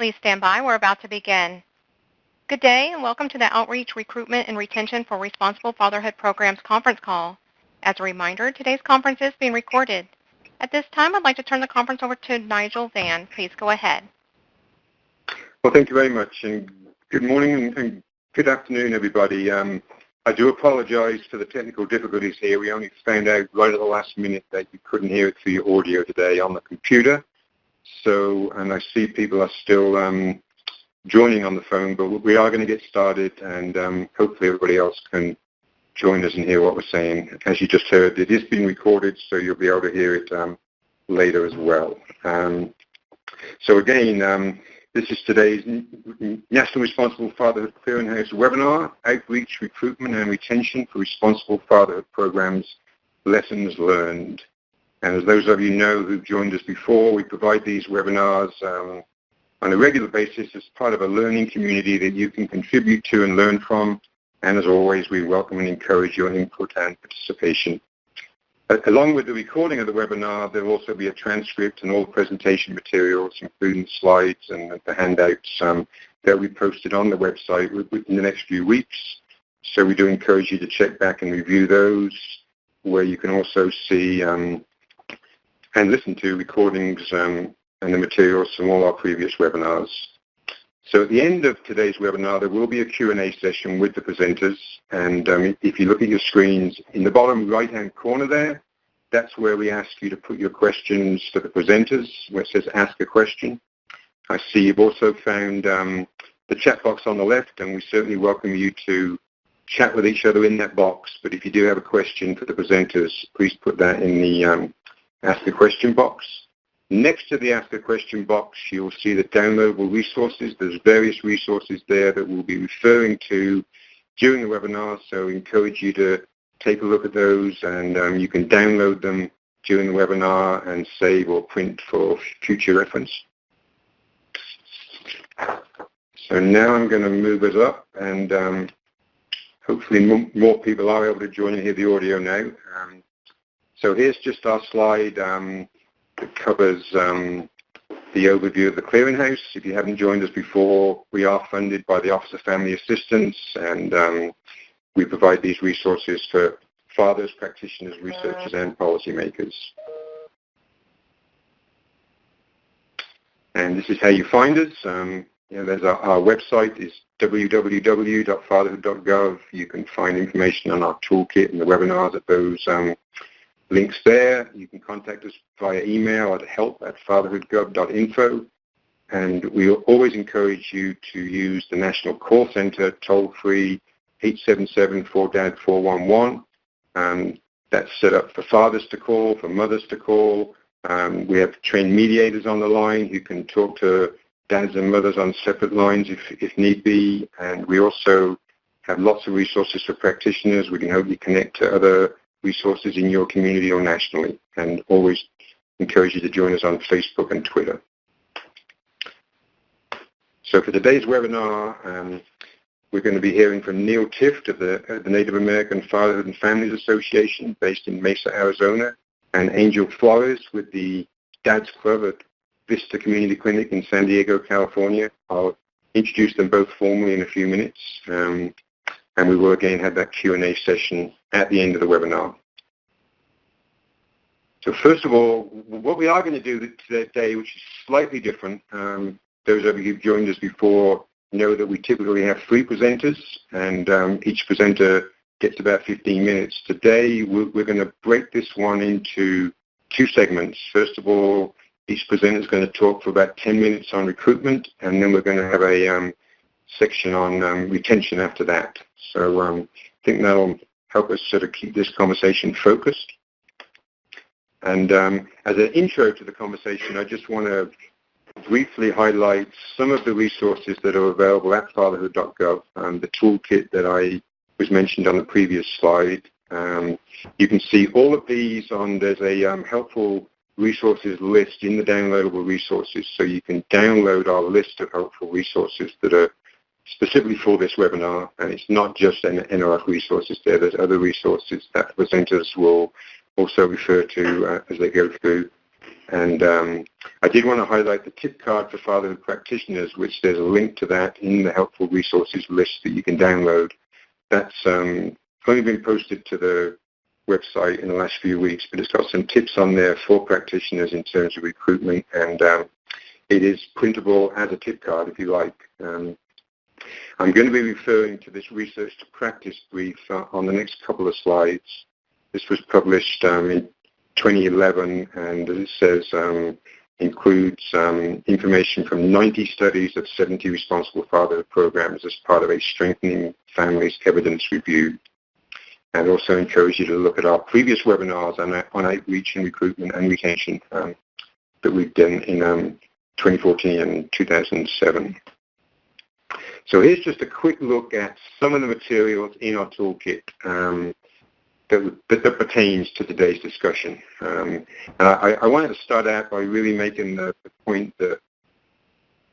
Please stand by. We're about to begin. Good day and welcome to the Outreach, Recruitment, and Retention for Responsible Fatherhood Programs conference call. As a reminder, today's conference is being recorded. At this time, I'd like to turn the conference over to Nigel Vann. Please go ahead. Well, thank you very much, and good morning and good afternoon, everybody. I do apologize for the technical difficulties here. We only found out right at the last minute that you couldn't hear it through your audio today on the computer. And I see people are still joining on the phone, but we are going to get started, and hopefully everybody else can join us and hear what we're saying. As you just heard, it is being recorded, so you'll be able to hear it later as well. So again, this is today's National Responsible Fatherhood Clearinghouse webinar, Outreach, Recruitment, and Retention for Responsible Fatherhood Programs, Lessons Learned. And as those of you know who've joined us before, we provide these webinars on a regular basis as part of a learning community that you can contribute to and learn from. And as always, we welcome and encourage your input and participation. Along with the recording of the webinar, there will also be a transcript and all the presentation materials, including slides and the handouts that will be posted on the website within the next few weeks. So we do encourage you to check back and review those, where you can also see and listen to recordings and the materials from all our previous webinars. So at the end of today's webinar, there will be a Q&A session with the presenters. And if you look at your screens, in the bottom right-hand corner there, that's where we ask you to put your questions for the presenters, where it says Ask a Question. I see you've also found the chat box on the left, and we certainly welcome you to chat with each other in that box. But if you do have a question for the presenters, please put that in the Ask a Question box. Next to the Ask a Question box, you'll see the downloadable resources. There's various resources there that we'll be referring to during the webinar, so I encourage you to take a look at those, and you can download them during the webinar and save or print for future reference. So now I'm going to move us up, and hopefully more people are able to join and hear the audio now. So here's just our slide that covers the overview of the clearinghouse. If you haven't joined us before, we are funded by the Office of Family Assistance, and we provide these resources for fathers, practitioners, researchers, and policymakers. And this is how you find us. There's our website is www.fatherhood.gov. You can find information on our toolkit and the webinars at those links there. You can contact us via email at help@fatherhoodgov.info. And we always encourage you to use the National Call Center toll-free 877-4DAD-411. That's set up for fathers to call, for mothers to call. We have trained mediators on the line who can talk to dads and mothers on separate lines if need be. And we also have lots of resources for practitioners. We can help you connect to other resources in your community or nationally, and always encourage you to join us on Facebook and Twitter. So for today's webinar, we're going to be hearing from Neil Tift of the Native American Fatherhood and Families Association based in Mesa, Arizona, and Angel Flores with the Dad's Club at Vista Community Clinic in San Diego, California. I'll introduce them both formally in a few minutes. And we will again have that Q&A session at the end of the webinar. So first of all, what we are going to do today, which is slightly different, those of you who've joined us before know that we typically have 3 presenters, and each presenter gets about 15 minutes. Today, we're going to break this one into 2 segments. First of all, each presenter is going to talk for about 10 minutes on recruitment, and then we're going to have a section on retention after that. So I think that'll help us sort of keep this conversation focused. And as an intro to the conversation, I just want to briefly highlight some of the resources that are available at fatherhood.gov, the toolkit that I was mentioned on the previous slide. You can see all of these there's a helpful resources list in the downloadable resources, so you can download our list of helpful resources that are specifically for this webinar, and it's not just NRF resources there. There's other resources that the presenters will also refer to as they go through. And I did want to highlight the tip card for fatherhood practitioners, which there's a link to that in the helpful resources list that you can download. That's only been posted to the website in the last few weeks, but it's got some tips on there for practitioners in terms of recruitment, and it is printable as a tip card if you like. I'm going to be referring to this research to practice brief on the next couple of slides. This was published in 2011, and as it says, includes information from 90 studies of 70 responsible fatherhood programs as part of a Strengthening Families Evidence Review. And also encourage you to look at our previous webinars on outreach and recruitment and retention that we've done in 2014 and 2007. So here's just a quick look at some of the materials in our toolkit that pertains to today's discussion. And I wanted to start out by really making the point that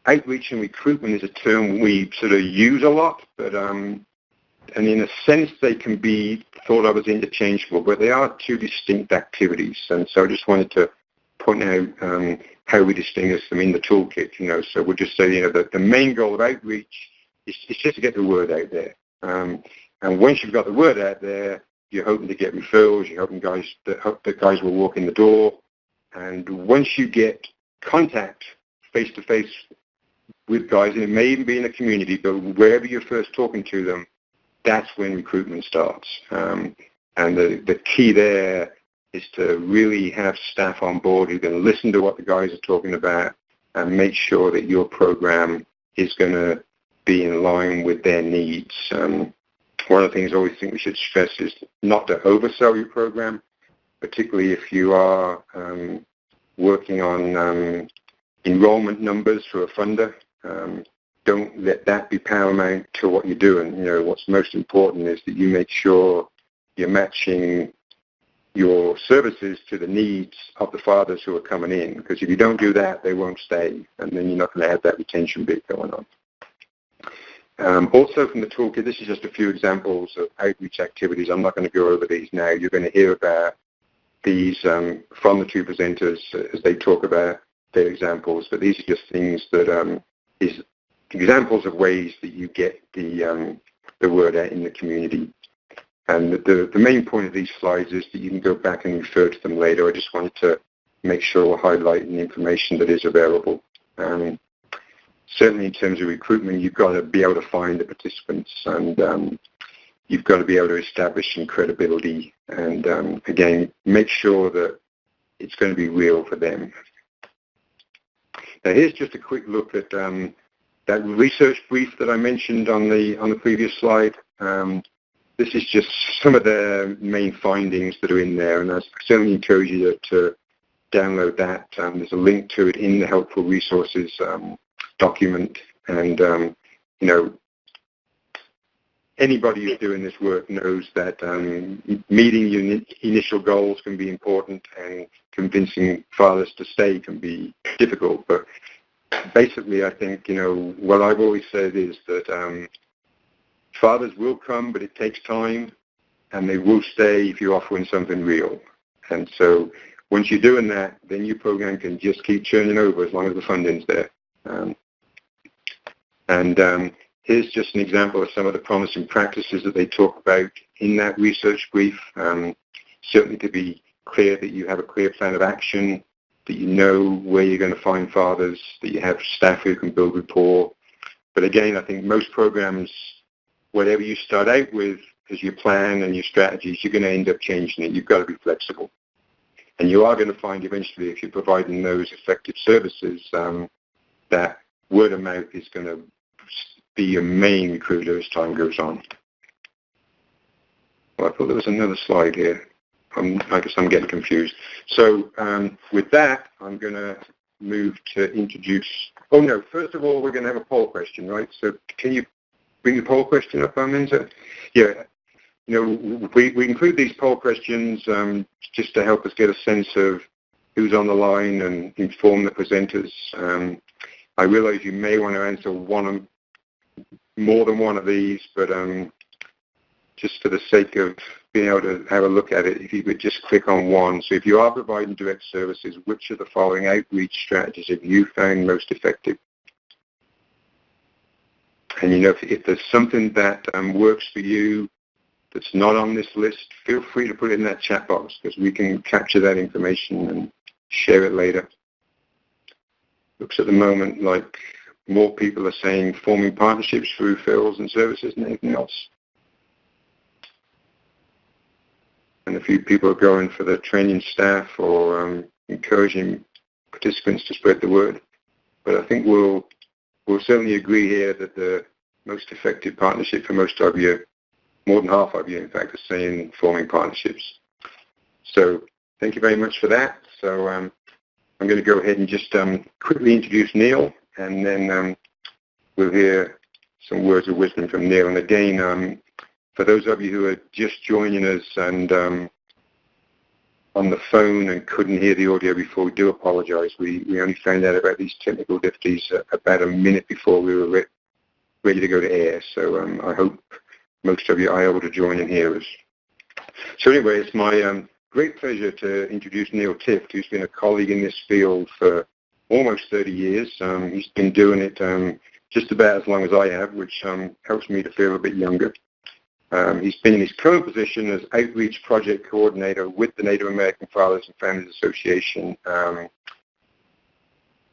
outreach and recruitment is a term we sort of use a lot, but and in a sense they can be thought of as interchangeable, but they are two distinct activities. And so I just wanted to point out how we distinguish them in the toolkit. So we'll just say that the main goal of outreach is just to get the word out there. And once you've got the word out there, you're hoping to get referrals. You're hoping that guys will walk in the door. And once you get contact face-to-face with guys, and it may even be in a community, but wherever you're first talking to them, that's when recruitment starts. And the key there is to really have staff on board who can listen to what the guys are talking about and make sure that your program is going to be in line with their needs. One of the things I always think we should stress is not to oversell your program, particularly if you are working on enrollment numbers for a funder. Don't let that be paramount to what you're doing. What's most important is that you make sure you're matching your services to the needs of the fathers who are coming in, because if you don't do that, they won't stay, and then you're not going to have that retention bit going on. Also from the toolkit, this is just a few examples of outreach activities. I'm not going to go over these now. You're going to hear about these from the two presenters as they talk about their examples, but these are just things that is examples of ways that you get the word out in the community. And the main point of these slides is that you can go back and refer to them later. I just wanted to make sure we're highlighting the information that is available. Certainly in terms of recruitment, you've got to be able to find the participants, and you've got to be able to establish some credibility, and again, make sure that it's going to be real for them. Now here's just a quick look at that research brief that I mentioned on the previous slide. This is just some of the main findings that are in there, and I certainly encourage you to download that. There's a link to it in the helpful resources document, and anybody who's doing this work knows that meeting your initial goals can be important, and convincing fathers to stay can be difficult. But basically, I think what I've always said is that fathers will come, but it takes time, and they will stay if you're offering something real. And so once you're doing that, then your program can just keep churning over as long as the funding's there. Here's just an example of some of the promising practices that they talk about in that research brief. Certainly to be clear that you have a clear plan of action, that you know where you're going to find fathers, that you have staff who can build rapport. But again, I think most programs, whatever you start out with as your plan and your strategies, you're going to end up changing it. You've got to be flexible. And you are going to find eventually, if you're providing those effective services, that word of mouth is going to be your main recruiter as time goes on. Well, I thought there was another slide here. I guess I'm getting confused. So with that, I'm going to move to introduce... Oh, no, first of all, we're going to have a poll question, right? So can you bring the poll question up, Arminta? Yeah. We include these poll questions just to help us get a sense of who's on the line and inform the presenters. I realize you may want to answer more than one of these, but just for the sake of being able to have a look at it, if you could just click on one. So if you are providing direct services, which of the following outreach strategies have you found most effective? And if there's something that works for you that's not on this list, feel free to put it in that chat box, because we can capture that information and share it later. Looks at the moment like more people are saying forming partnerships for referrals and services than anything else. And a few people are going for the training staff or encouraging participants to spread the word. But I think we'll certainly agree here that the most effective partnership for most of you, more than half of you, in fact, are saying forming partnerships. So thank you very much for that. So I'm going to go ahead and just quickly introduce Neil, and then we'll hear some words of wisdom from Neil. And again, for those of you who are just joining us and on the phone and couldn't hear the audio before, we do apologize. We only found out about these technical difficulties about a minute before we were ready to go to air. So I hope most of you are able to join and hear us. So anyway, it's my great pleasure to introduce Neil Tift, who's been a colleague in this field for almost 30 years. He's been doing it just about as long as I have, which helps me to feel a bit younger. He's been in his current position as Outreach Project Coordinator with the Native American Fathers and Families Association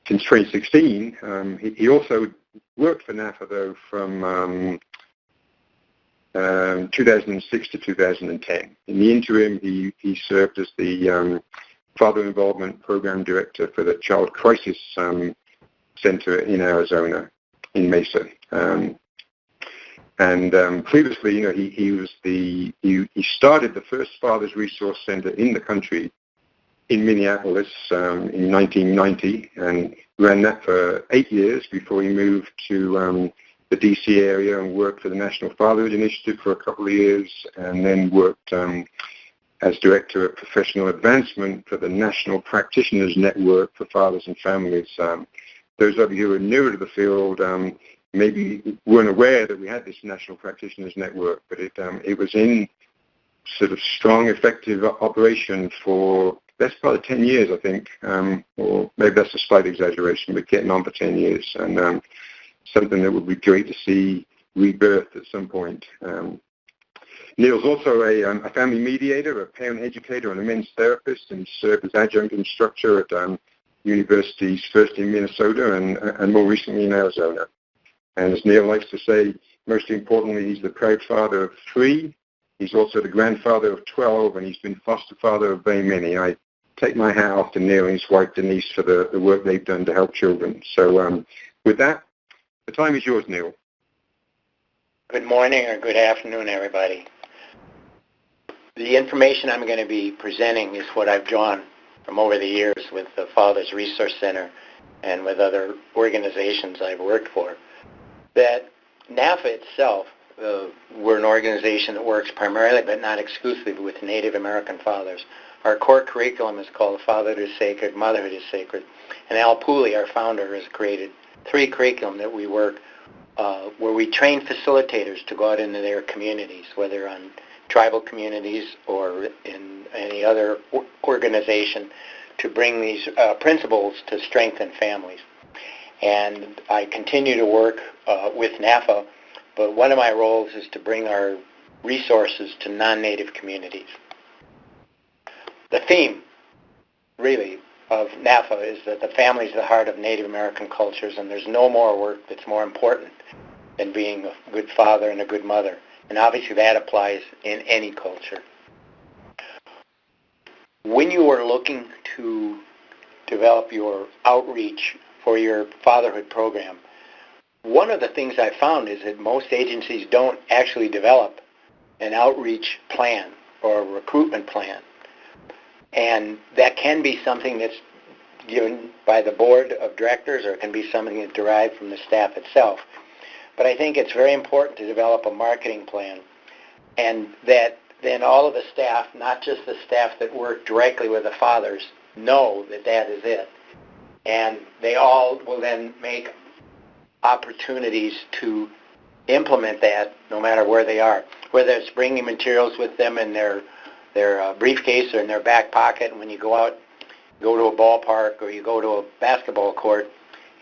since 2016. He also worked for NAFA, though, from 2006 to 2010. In the interim, he served as the Father Involvement Program Director for the Child Crisis Center in Arizona, in Mesa. And previously, he started the first Fathers Resource Center in the country in Minneapolis in 1990, and ran that for 8 years before he moved to the D.C. area and worked for the National Fatherhood Initiative for a couple of years, and then worked as Director of Professional Advancement for the National Practitioners Network for Fathers and Families. Those of you who are newer to the field maybe weren't aware that we had this National Practitioners Network, but it was in sort of strong, effective operation for best part of 10 years, I think, or maybe that's a slight exaggeration, but getting on for 10 years, and something that would be great to see rebirthed at some point. Neil's also a family mediator, a parent educator, and a men's therapist, and served as adjunct instructor at universities, first in Minnesota and more recently in Arizona. And as Neil likes to say, most importantly, he's the proud father of 3. He's also the grandfather of 12, and he's been foster father of very many. I take my hat off to Neil and his wife, Denise, for the work they've done to help children. So with that, the time is yours, Neil. Good morning or good afternoon, everybody. The information I'm going to be presenting is what I've drawn from over the years with the Fathers Resource Center and with other organizations I've worked for. That NAFA itself, we're an organization that works primarily but not exclusively with Native American fathers. Our core curriculum is called Fatherhood is Sacred, Motherhood is Sacred. And Al Pooley, our founder, has created 3 curriculum that we work where we train facilitators to go out into their communities, whether on tribal communities or in any other organization, to bring these principles to strengthen families. And I continue to work with NAFA, but one of my roles is to bring our resources to non-Native communities. The theme, really, of NAFA is that the family is the heart of Native American cultures, and there's no more work that's more important than being a good father and a good mother. And obviously that applies in any culture. When you are looking to develop your outreach for your fatherhood program, one of the things I found is that most agencies don't actually develop an outreach plan or a recruitment plan. And that can be something that's given by the board of directors, or it can be something that's derived from the staff itself. But I think it's very important to develop a marketing plan, and that then all of the staff, not just the staff that work directly with the fathers, know that that is it. And they all will then make opportunities to implement that no matter where they are, whether it's bringing materials with them in their briefcase or in their back pocket. And when you go out, go to a ballpark or you go to a basketball court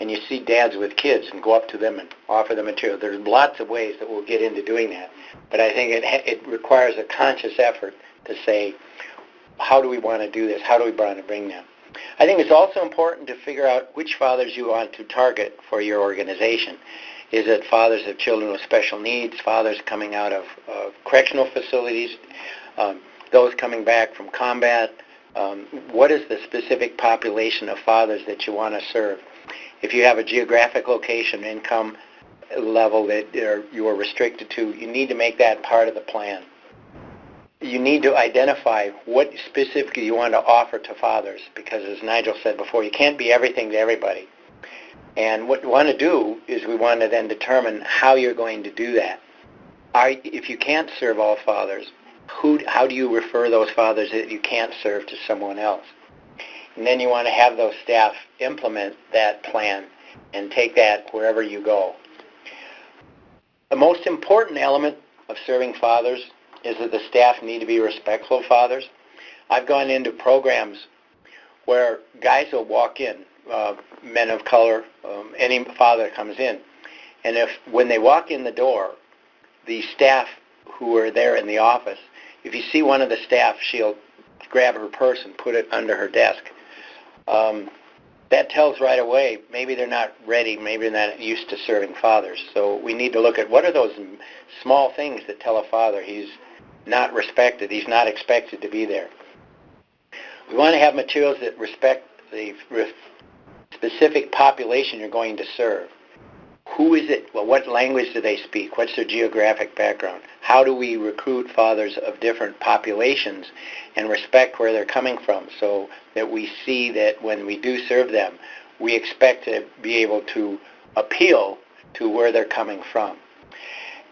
and you see dads with kids and go up to them and offer them material. There's lots of ways that we'll get into doing that. But I think it requires a conscious effort to say, how do we want to do this? How do we want to bring them? I think it's also important to figure out which fathers you want to target for your organization. Is it fathers of children with special needs, fathers coming out of correctional facilities, those coming back from combat? What is the specific population of fathers that you want to serve? If you have a geographic location, income level that you are restricted to, you need to make that part of the plan. You need to identify what specifically you want to offer to fathers, because as Nigel said before, you can't be everything to everybody. And what we want to do is we want to then determine how you're going to do that. If you can't serve all fathers, how do you refer those fathers that you can't serve to someone else? And then you want to have those staff implement that plan and take that wherever you go. The most important element of serving fathers is that the staff need to be respectful of fathers. I've gone into programs where guys will walk in, men of color, any father comes in, and when they walk in the door, the staff who are there in the office, if you see one of the staff, she'll grab her purse and put it under her desk. That tells right away maybe they're not ready, maybe they're not used to serving fathers. So we need to look at what are those small things that tell a father he's not respected, he's not expected to be there. We want to have materials that respect the specific population you're going to serve. Who is it? Well, what language do they speak? What's their geographic background? How do we recruit fathers of different populations and respect where they're coming from, so that we see that when we do serve them, we expect to be able to appeal to where they're coming from.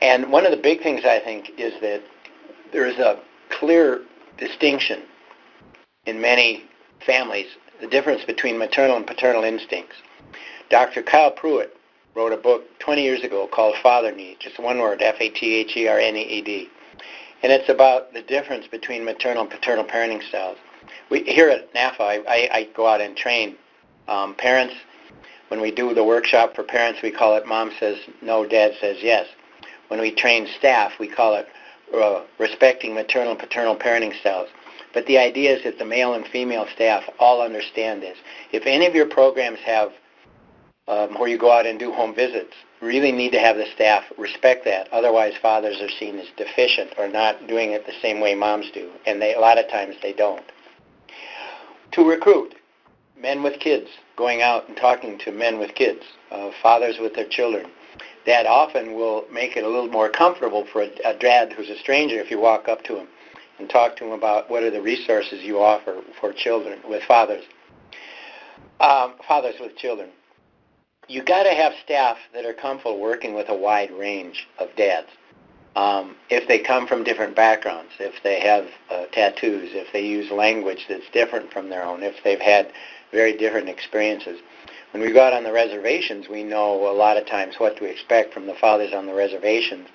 And one of the big things, I think, is that there is a clear distinction in many families, the difference between maternal and paternal instincts. Dr. Kyle Pruitt wrote a book 20 years ago called Father Need, just one word, F-A-T-H-E-R-N-E-E-D. And it's about the difference between maternal and paternal parenting styles. Here at NAFA, I go out and train parents. When we do the workshop for parents, we call it Mom Says No, Dad Says Yes. When we train staff, we call it Respecting Maternal and Paternal Parenting Styles. But the idea is that the male and female staff all understand this. If any of your programs have where you go out and do home visits, really need to have the staff respect that. Otherwise, fathers are seen as deficient or not doing it the same way moms do, and a lot of times they don't. To recruit men with kids, going out and talking to men with kids, fathers with their children, that often will make it a little more comfortable for a dad who's a stranger if you walk up to him and talk to him about what are the resources you offer for children with fathers. Fathers with children. You got to have staff that are comfortable working with a wide range of dads. If they come from different backgrounds, if they have tattoos, if they use language that's different from their own, if they've had very different experiences. When we go out on the reservations, we know a lot of times what to expect from the fathers on the reservations.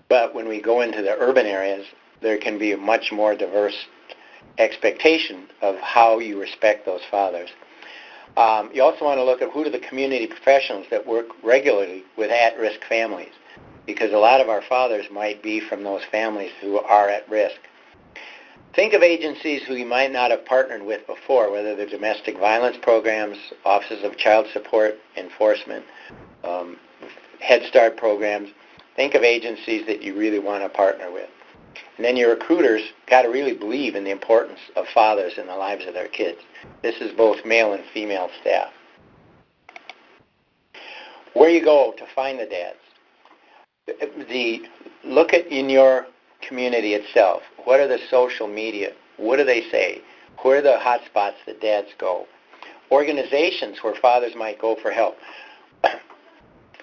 But when we go into the urban areas, there can be a much more diverse expectation of how you respect those fathers. You also want to look at who are the community professionals that work regularly with at-risk families, because a lot of our fathers might be from those families who are at risk. Think of agencies who you might not have partnered with before, whether they're domestic violence programs, offices of child support enforcement, Head Start programs. Think of agencies that you really want to partner with. And then your recruiters got to really believe in the importance of fathers in the lives of their kids. This is both male and female staff. Where you go to find the dads. Look at in your community itself. What are the social media? What do they say? Where are the hot spots that dads go? Organizations where fathers might go for help.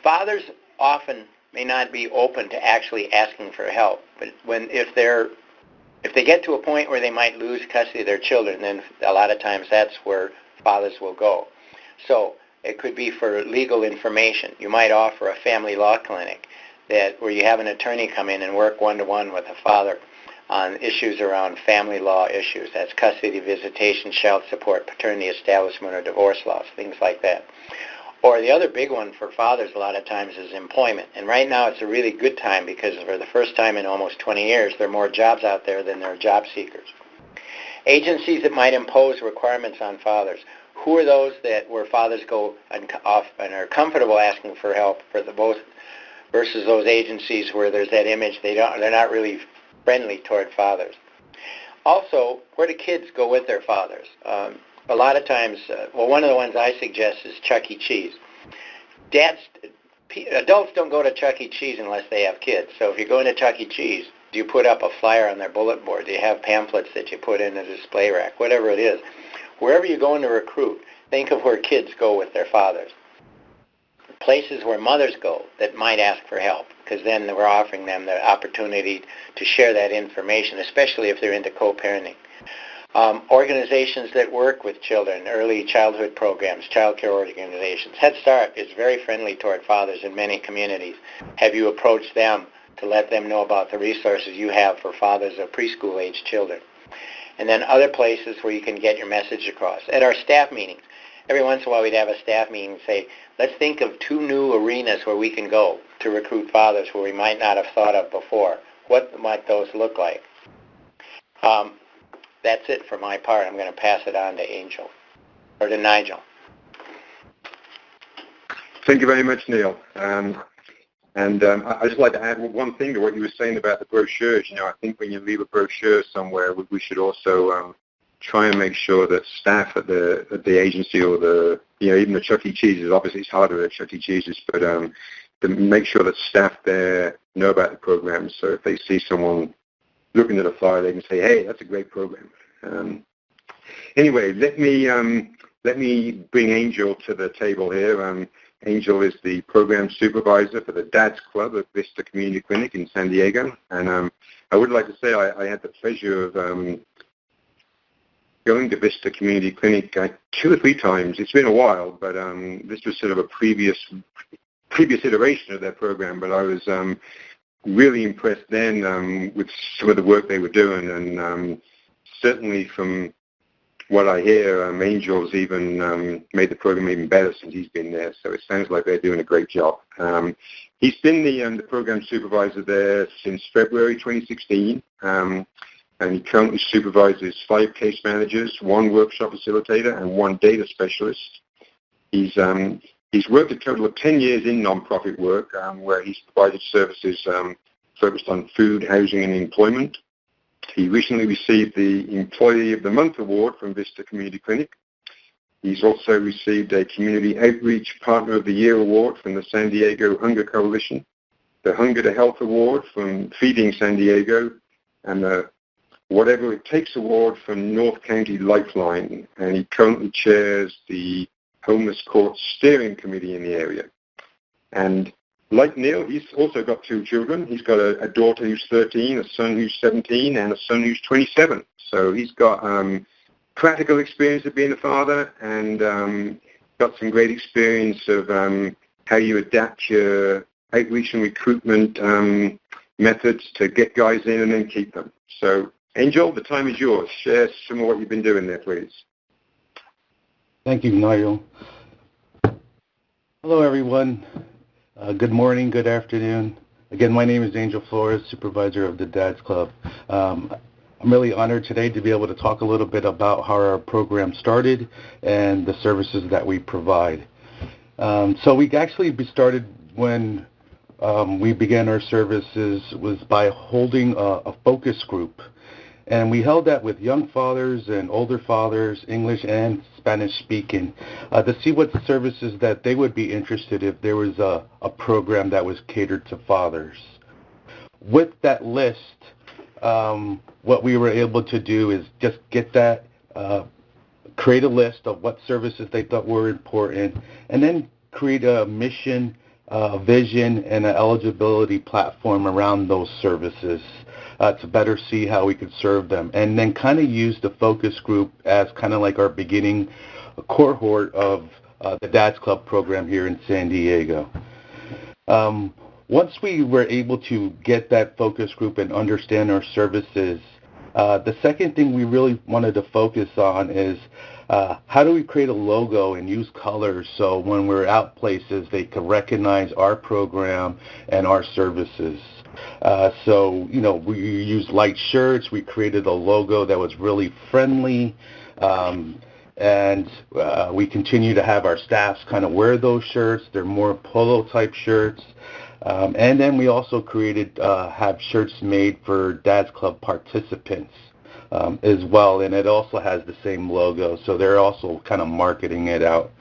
Fathers often may not be open to actually asking for help, but if they get to a point where they might lose custody of their children, then a lot of times that's where fathers will go. So it could be for legal information. You might offer a family law clinic where you have an attorney come in and work one-to-one with a father on issues around family law issues. That's custody, visitation, child support, paternity establishment, or divorce laws, things like that. Or the other big one for fathers a lot of times is employment. And right now it's a really good time because for the first time in almost 20 years, there are more jobs out there than there are job seekers. Agencies that might impose requirements on fathers. Who are those where fathers go and are comfortable asking for help for the both versus those agencies where there's that image they're not really friendly toward fathers. Also, where do kids go with their fathers? A lot of times, one of the ones I suggest is Chuck E. Cheese. Adults don't go to Chuck E. Cheese unless they have kids. So if you go into Chuck E. Cheese, do you put up a flyer on their bulletin board? Do you have pamphlets that you put in the display rack? Whatever it is. Wherever you're going to recruit, think of where kids go with their fathers. Places where mothers go that might ask for help, because then we're offering them the opportunity to share that information, especially if they're into co-parenting. Organizations that work with children, early childhood programs, child care organizations. Head Start is very friendly toward fathers in many communities. Have you approached them to let them know about the resources you have for fathers of preschool-age children? And then other places where you can get your message across. At our staff meetings, every once in a while we'd have a staff meeting and say, let's think of 2 new arenas where we can go to recruit fathers where we might not have thought of before. What might those look like? That's it for my part. I'm going to pass it on to Nigel. Thank you very much, Neil. I'd just like to add one thing to what you were saying about the brochures. I think when you leave a brochure somewhere, we should also try and make sure that staff at the agency or even the Chuck E. Cheese's, obviously it's harder at Chuck E. Cheese's, but to make sure that staff there know about the program. So if they see someone looking at a flyer, they can say, hey, that's a great program. Anyway, let me bring Angel to the table here. Angel is the program supervisor for the Dad's Club at Vista Community Clinic in San Diego. And I would like to say I had the pleasure of going to Vista Community Clinic 2 or 3 times. It's been a while, but this was sort of a previous iteration of their program. But I was really impressed then with some of the work they were doing. And certainly from what I hear, Angel's even made the program even better since he's been there. So it sounds like they're doing a great job. He's been the program supervisor there since February 2016, and he currently supervises 5 case managers, 1 workshop facilitator, and 1 data specialist. He's worked a total of 10 years in nonprofit work, where he's provided services focused on food, housing, and employment. He recently received the Employee of the Month Award from Vista Community Clinic. He's also received a Community Outreach Partner of the Year Award from the San Diego Hunger Coalition, the Hunger to Health Award from Feeding San Diego, and the Whatever It Takes Award from North County Lifeline. And he currently chairs the Homeless Court Steering Committee in the area. And like Neil, he's also got 2 children. He's got a daughter who's 13, a son who's 17, and a son who's 27. So he's got practical experience of being a father and got some great experience of how you adapt your outreach and recruitment methods to get guys in and then keep them. So, Angel, the time is yours. Share some of what you've been doing there, please. Thank you, Nigel. Hello, everyone. Good morning, good afternoon. Again, my name is Angel Flores, supervisor of the Dad's Club. I'm really honored today to be able to talk a little bit about how our program started and the services that we provide. So we actually started when we began our services was by holding a focus group. And we held that with young fathers and older fathers, English and Spanish speaking, to see what services that they would be interested if there was a program that was catered to fathers. With that list, what we were able to do is just get that, create a list of what services they thought were important, and then create a mission, vision, and an eligibility platform around those services. To better see how we could serve them, and then kind of use the focus group as kind of like our beginning cohort of the Dad's Club program here in San Diego. once we were able to get that focus group and understand our services, the second thing we really wanted to focus on is how do we create a logo and use colors so when we're out places they can recognize our program and our services. So, we used light shirts. We created a logo that was really friendly. And we continue to have our staffs kind of wear those shirts. They're more polo-type shirts. And then we also have shirts made for Dad's Club participants as well, and it also has the same logo, so they're also kind of marketing it out.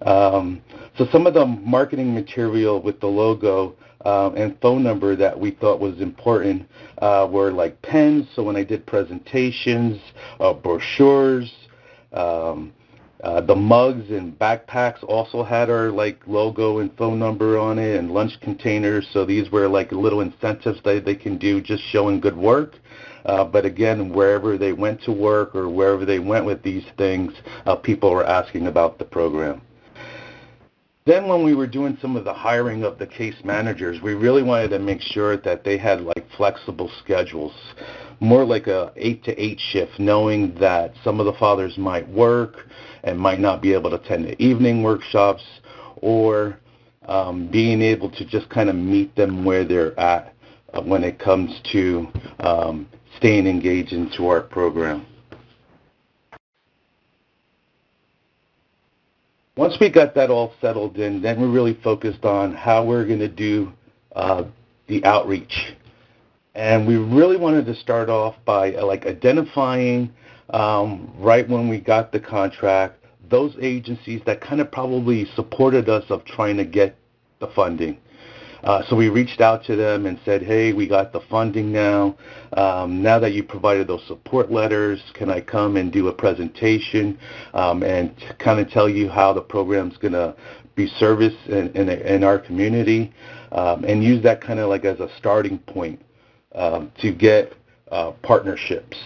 So some of the marketing material with the logo and phone number that we thought was important were like pens, so when I did presentations, brochures, the mugs and backpacks also had our logo and phone number on it, and lunch containers. So these were little incentives that they can do just showing good work. But again, wherever they went to work or wherever they went with these things, people were asking about the program. Then when we were doing some of the hiring of the case managers, we really wanted to make sure that they had flexible schedules, more like a 8 to 8 shift, knowing that some of the fathers might work and might not be able to attend the evening workshops, or being able to just kind of meet them where they're at when it comes to staying engaged into our program. Once we got that all settled in, then we really focused on how we're going to do the outreach. And we really wanted to start off by identifying right when we got the contract, those agencies that kind of probably supported us of trying to get the funding. So we reached out to them and said, hey, we got the funding now. Now that you provided those support letters, can I come and do a presentation and kind of tell you how the program's going to be serviced in our community, and use that kind of as a starting point to get partnerships.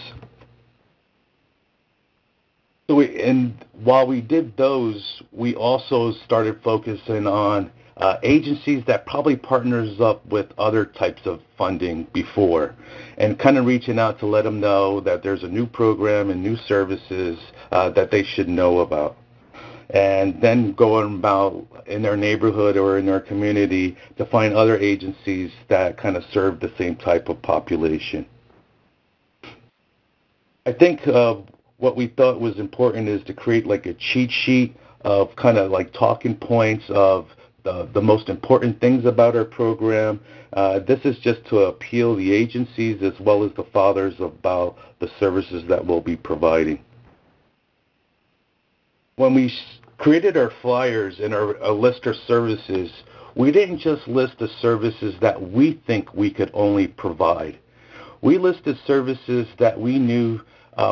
So while we did those, we also started focusing on agencies that probably partners up with other types of funding before, and kind of reaching out to let them know that there's a new program and new services that they should know about. And then going about in their neighborhood or in their community to find other agencies that kind of serve the same type of population. I think what we thought was important is to create a cheat sheet of kind of talking points of the most important things about our program. This is just to appeal the agencies as well as the fathers about the services that we'll be providing. When we created our flyers and our list of services, we didn't just list the services that we think we could only provide. We listed services that we knew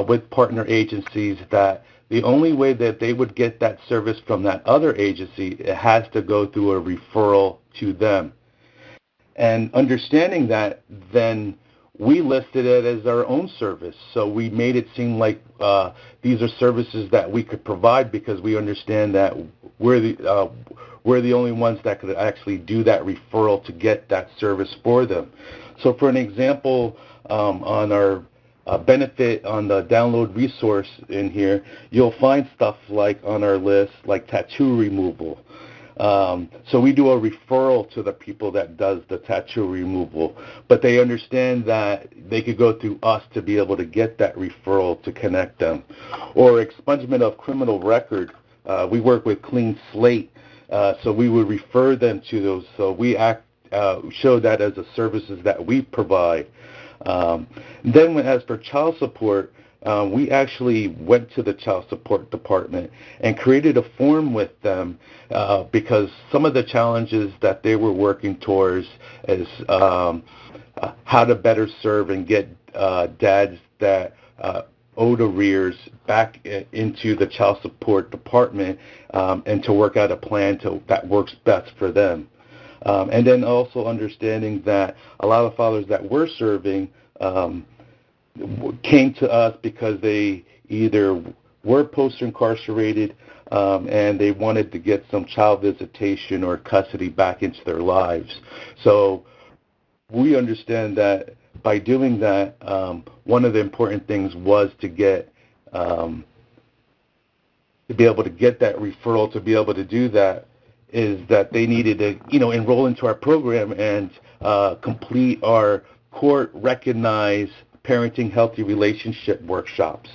with partner agencies that the only way that they would get that service from that other agency, it has to go through a referral to them. And understanding that, then we listed it as our own service. So we made it seem like these are services that we could provide because we understand that we're the only ones that could actually do that referral to get that service for them. So for an example, on our benefit on the download resource in here, you'll find stuff on our list like tattoo removal. So we do a referral to the people that does the tattoo removal, but they understand that they could go through us to be able to get that referral to connect them. Or expungement of criminal record. We work with Clean Slate, so we would refer them to those. So we show that as the services that we provide. Then as for child support, we actually went to the child support department and created a form with them because some of the challenges that they were working towards is how to better serve and get dads that owed arrears back into the child support department and to work out a plan that works best for them. And then also understanding that a lot of fathers that we're serving came to us because they either were post-incarcerated and they wanted to get some child visitation or custody back into their lives. So we understand that by doing that, one of the important things was to get to be able to get that referral, to be able to do that, is that they needed to, enroll into our program and complete our court-recognized parenting healthy relationship workshops.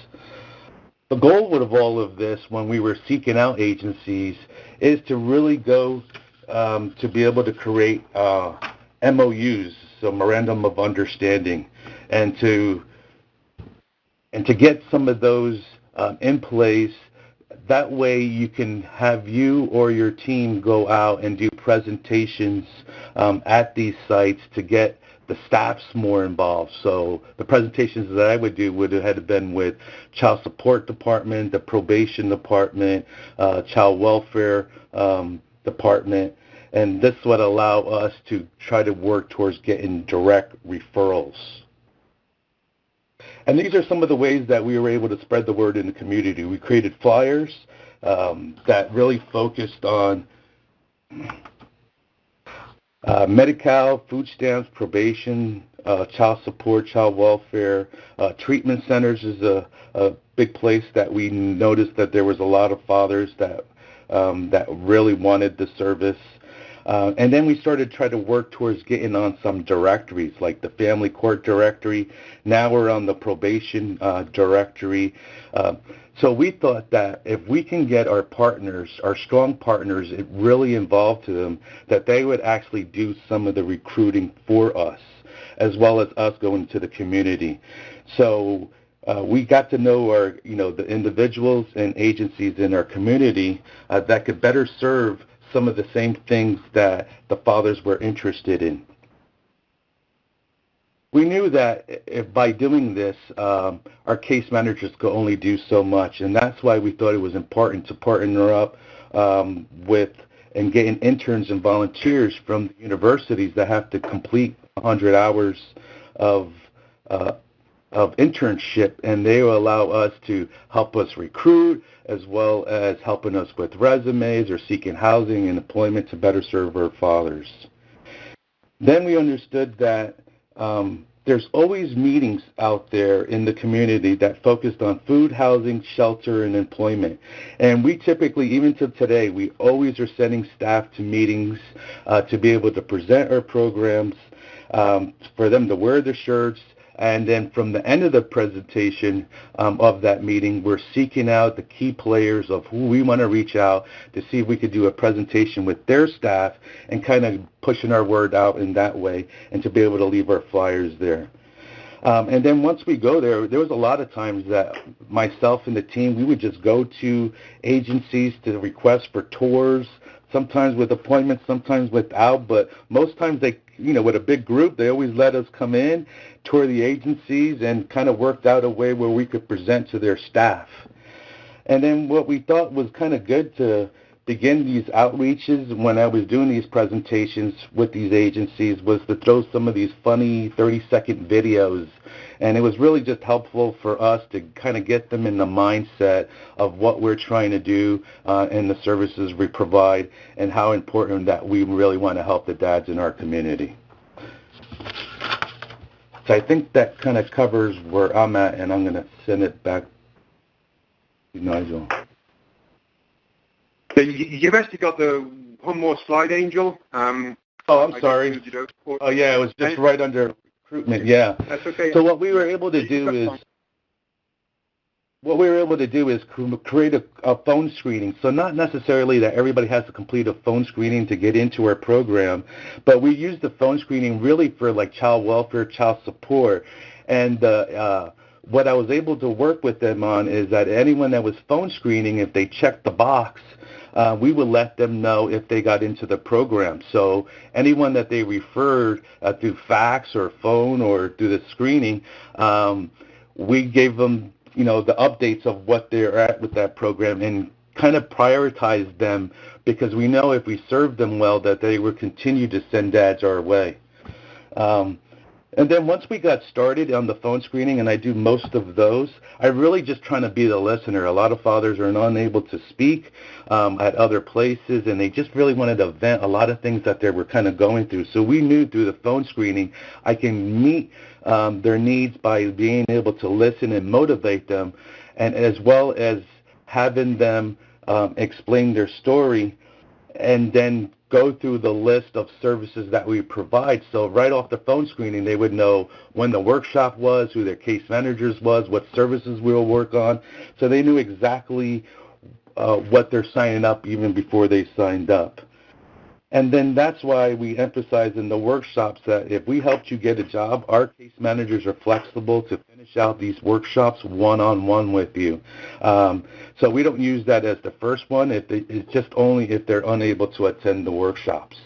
The goal of all of this, when we were seeking out agencies, is to really go to be able to create MOUs, so Memorandum of Understanding, and to get some of those in place. That way you can have you or your team go out and do presentations at these sites to get the staffs more involved. So the presentations that I would do would have been with Child Support Department, the Probation Department, Child Welfare Department, and this would allow us to try to work towards getting direct referrals. And these are some of the ways that we were able to spread the word in the community. We created flyers that really focused on Medi-Cal, food stamps, probation, child support, child welfare. Treatment centers is a big place that we noticed that there was a lot of fathers that really wanted the service. And then we started trying to work towards getting on some directories, like the Family Court Directory. Now we're on the Probation Directory. So we thought that if we can get our partners, our strong partners, really involved to them, that they would actually do some of the recruiting for us, as well as us going to the community. So we got to know our, the individuals and agencies in our community that could better serve some of the same things that the fathers were interested in. We knew that if by doing this, our case managers could only do so much, and that's why we thought it was important to partner up with and getting interns and volunteers from the universities that have to complete 100 hours of internship, and they will allow us to help us recruit, as well as helping us with resumes or seeking housing and employment to better serve our fathers. Then we understood that there's always meetings out there in the community that focused on food, housing, shelter, and employment. And we typically, even to today, we always are sending staff to meetings to be able to present our programs, for them to wear the shirts. And then from the end of the presentation of that meeting, we're seeking out the key players of who we want to reach out to see if we could do a presentation with their staff and kind of pushing our word out in that way and to be able to leave our flyers there. And then once we go there was a lot of times that myself and the team, we would just go to agencies to request for tours, sometimes with appointments, sometimes without, but most times they, with a big group, they always let us come in, tour the agencies, and kind of worked out a way where we could present to their staff. And then what we thought was kind of good to begin these outreaches when I was doing these presentations with these agencies was to throw some of these funny 30-second videos. And it was really just helpful for us to kind of get them in the mindset of what we're trying to do and the services we provide and how important that we really want to help the dads in our community. So I think that kind of covers where I'm at, and I'm going to send it back to Nigel. So you've actually got the one more slide, Angel. I'm sorry. Oh, yeah, it was just right under recruitment, yeah. That's okay. So what we were able to do is create a phone screening. So not necessarily that everybody has to complete a phone screening to get into our program, but we use the phone screening really for like child welfare, child support. And what I was able to work with them on is that anyone that was phone screening, if they checked the box, we would let them know if they got into the program. So anyone that they referred through fax or phone or through the screening, we gave them the updates of what they're at with that program and kind of prioritize them, because we know if we serve them well that they will continue to send dads our way. And then once we got started on the phone screening, and I do most of those, I really just trying to be the listener. A lot of fathers are unable to speak at other places, and they just really wanted to vent a lot of things that they were kind of going through. So we knew through the phone screening I can meet their needs by being able to listen and motivate them, and as well as having them explain their story and then go through the list of services that we provide. So right off the phone screening, they would know when the workshop was, who their case managers was, what services we'll work on. So they knew exactly what they're signing up even before they signed up. And then that's why we emphasize in the workshops that if we helped you get a job, our case managers are flexible to finish out these workshops one-on-one with you. So we don't use that as the first one. It's just only if they're unable to attend the workshops.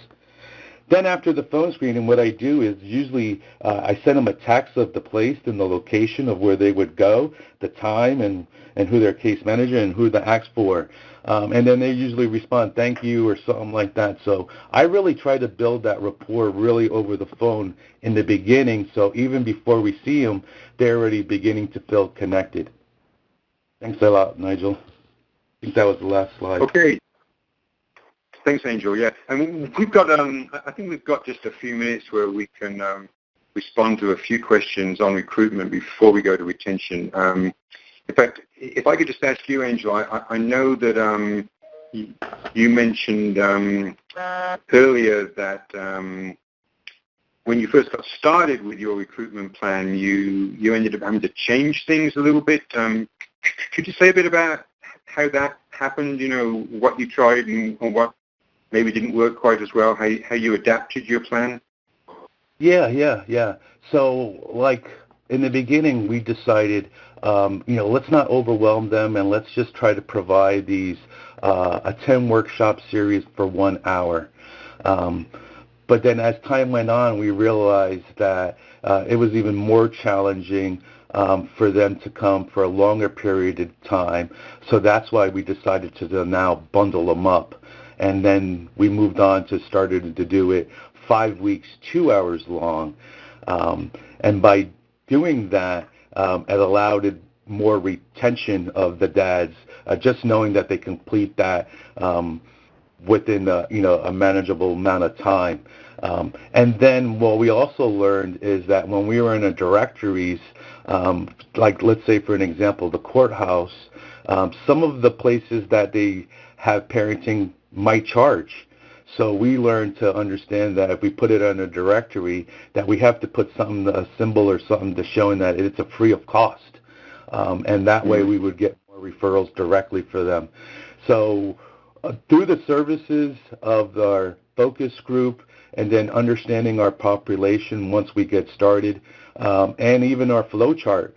Then after the phone screening, what I do is usually I send them a text of the place and the location of where they would go, the time, and who their case manager and who to ask for. And then they usually respond, thank you, or something like that. So I really try to build that rapport really over the phone in the beginning, so even before we see them, they're already beginning to feel connected. Thanks a lot, Nigel. I think that was the last slide. Okay. Thanks, Angel. Yeah, I mean, we've got. I think we've got just a few minutes where we can respond to a few questions on recruitment before we go to retention. In fact, if I could just ask you, Angel, I know that you mentioned earlier that when you first got started with your recruitment plan, you ended up having to change things a little bit. Could you say a bit about how that happened? You know, what you tried and what maybe didn't work quite as well, how you adapted your plan? Yeah. So, like, in the beginning, we decided, let's not overwhelm them, and let's just try to provide these a 10-workshop series for 1 hour. But then as time went on, we realized that it was even more challenging for them to come for a longer period of time. So that's why we decided to now bundle them up. And then we moved on to started to do it 5 weeks, 2 hours long. And by doing that, it allowed more retention of the dads, just knowing that they complete that within a manageable amount of time. And then what we also learned is that when we were in a directories, like let's say for an example, the courthouse, some of the places that they have parenting might charge. So we learned to understand that if we put it on a directory, that we have to put something, a symbol or something to showing that it's a free of cost. And that way we would get more referrals directly for them. So through the services of our focus group and then understanding our population once we get started, and even our flow chart,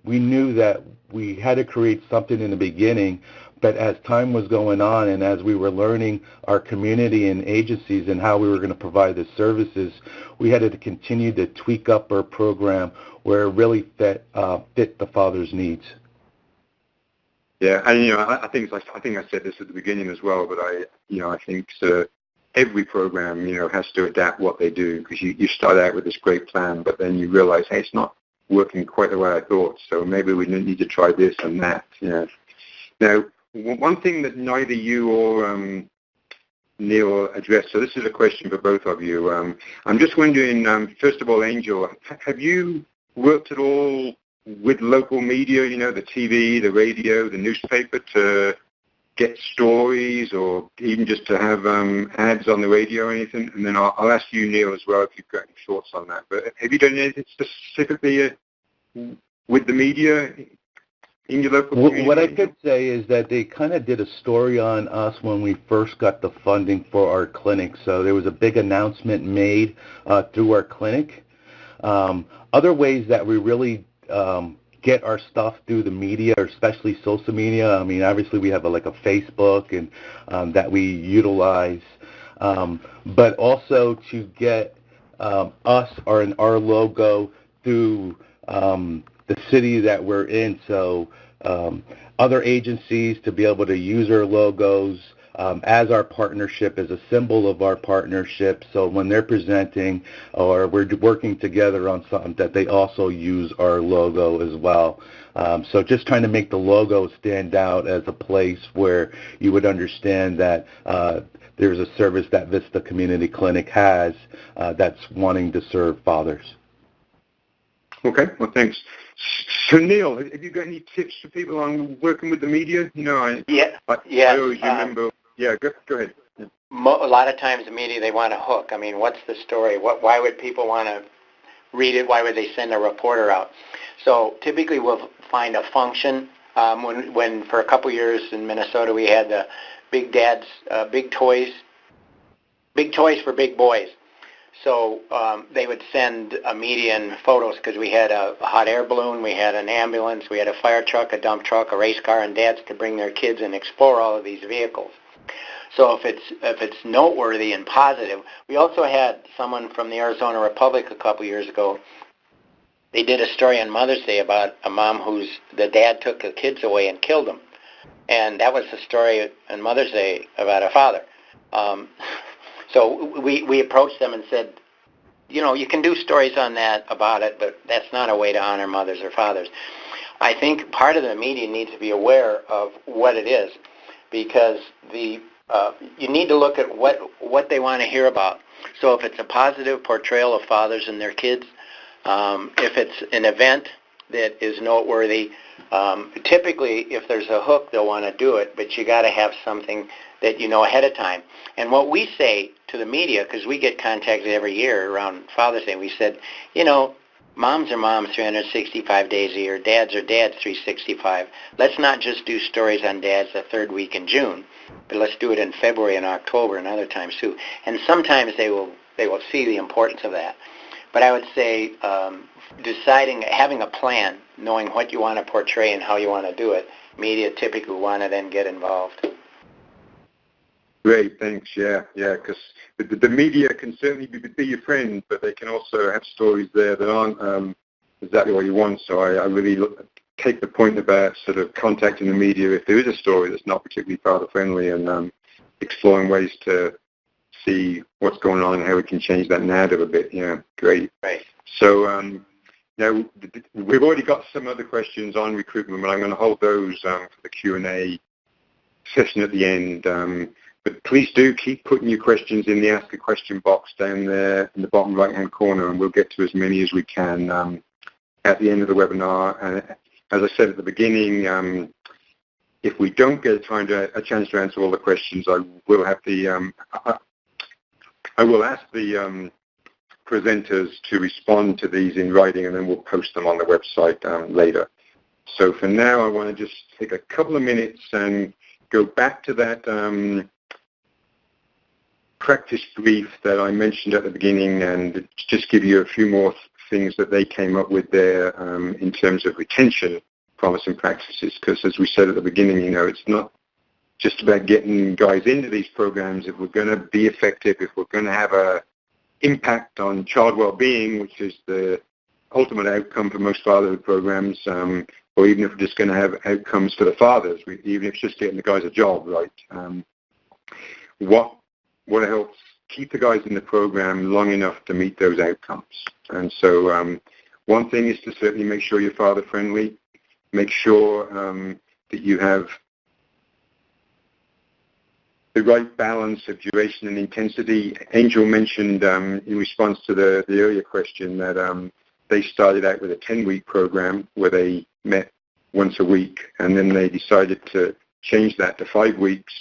we knew that we had to create something in the beginning. But as time was going on and as we were learning our community and agencies and how we were going to provide the services, we had to continue to tweak up our program where it really fit the father's needs. Yeah, and I think I said this at the beginning as well, but I think every program has to adapt what they do, because you start out with this great plan, but then you realize, hey, it's not working quite the way I thought, so maybe we need to try this and that. Now, one thing that neither you or Neil addressed, so this is a question for both of you. I'm just wondering, first of all, Angel, have you worked at all with local media, the TV, the radio, the newspaper, to get stories or even just to have ads on the radio or anything? And then I'll ask you, Neil, as well, if you've got any thoughts on that. But have you done anything specifically with the media in your local community? What I could say is that they kind of did a story on us when we first got the funding for our clinic. So there was a big announcement made through our clinic. Other ways that we really get our stuff through the media, or especially social media. I mean, obviously we have a Facebook and that we utilize, but also to get us or our logo through the city that we're in. So other agencies to be able to use our logos, as our partnership, is a symbol of our partnership. So when they're presenting or we're working together on something, that they also use our logo as well. So just trying to make the logo stand out as a place where you would understand that there's a service that Vista Community Clinic has that's wanting to serve fathers. Okay, well, thanks. So, Neil, have you got any tips for people on working with the media? You know, I always remember. Yeah, go ahead. Yeah. A lot of times the media, they want a hook. I mean, what's the story? Why would people want to read it? Why would they send a reporter out? So typically we'll find a function. When for a couple years in Minnesota we had the Big Dad's big toys for big boys. So they would send media and photos because we had a hot air balloon, we had an ambulance, we had a fire truck, a dump truck, a race car, and dads could bring their kids and explore all of these vehicles. So if it's noteworthy and positive, we also had someone from the Arizona Republic a couple years ago. They did a story on Mother's Day about a mom the dad took the kids away and killed them. And that was the story on Mother's Day about a father. So we approached them and said, you know, you can do stories on that about it, but that's not a way to honor mothers or fathers. I think part of the media needs to be aware of what it is, because you need to look at what they want to hear about. So if it's a positive portrayal of fathers and their kids, if it's an event that is noteworthy, typically if there's a hook, they'll want to do it, but you got to have something that you know ahead of time. And what we say to the media, because we get contacted every year around Father's Day, we said, you know, moms are moms 365 days a year, dads are dads 365. Let's not just do stories on dads the third week in June, but let's do it in February and October and other times too. And sometimes they will see the importance of that. But I would say having a plan, knowing what you want to portray and how you want to do it, media typically want to then get involved. Great, thanks. Yeah, because the media can certainly be your friend, but they can also have stories there that aren't exactly what you want. So I really take the point about sort of contacting the media if there is a story that's not particularly father-friendly, and exploring ways to see what's going on and how we can change that narrative a bit. Yeah, great. Right. So now we've already got some other questions on recruitment, but I'm going to hold those for the Q&A session at the end. But please do keep putting your questions in the Ask a Question box down there in the bottom right-hand corner, and we'll get to as many as we can at the end of the webinar. And as I said at the beginning, if we don't get a chance to answer all the questions, I will have I will ask the presenters to respond to these in writing, and then we'll post them on the website later. So for now, I want to just take a couple of minutes and go back to that practice brief that I mentioned at the beginning, and just give you a few more things that they came up with there in terms of retention promising practices. Because as we said at the beginning, you know, it's not just about getting guys into these programs. If we're going to be effective, if we're going to have an impact on child well-being, which is the ultimate outcome for most fatherhood programs, or even if we're just going to have outcomes for the fathers, even if it's just getting the guys a job, right? What helps keep the guys in the program long enough to meet those outcomes? And so one thing is to certainly make sure you're father-friendly. Make sure that you have the right balance of duration and intensity. Angel mentioned in response to the earlier question that they started out with a 10-week program where they met once a week, and then they decided to change that to 5 weeks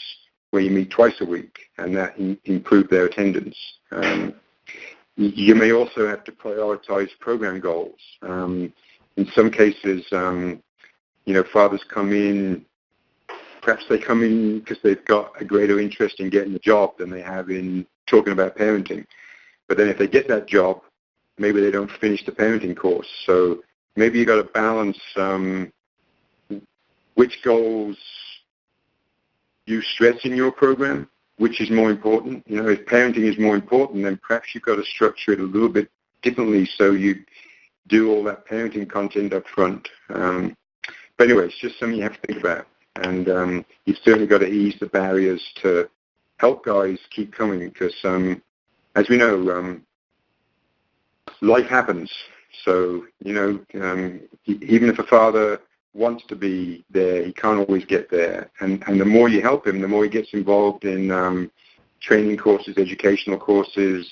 where you meet twice a week, and that improved their attendance. You may also have to prioritize program goals. In some cases, you know, fathers come in, perhaps they come in because they've got a greater interest in getting the job than they have in talking about parenting. But then if they get that job, maybe they don't finish the parenting course. So maybe you've got to balance which goals you stress in your program, which is more important. You know, if parenting is more important, then perhaps you've got to structure it a little bit differently so you do all that parenting content up front. But anyway, it's just something you have to think about. And you've certainly got to ease the barriers to help guys keep coming because, as we know, life happens. So, even if a father wants to be there, he can't always get there. And the more you help him, the more he gets involved in training courses, educational courses,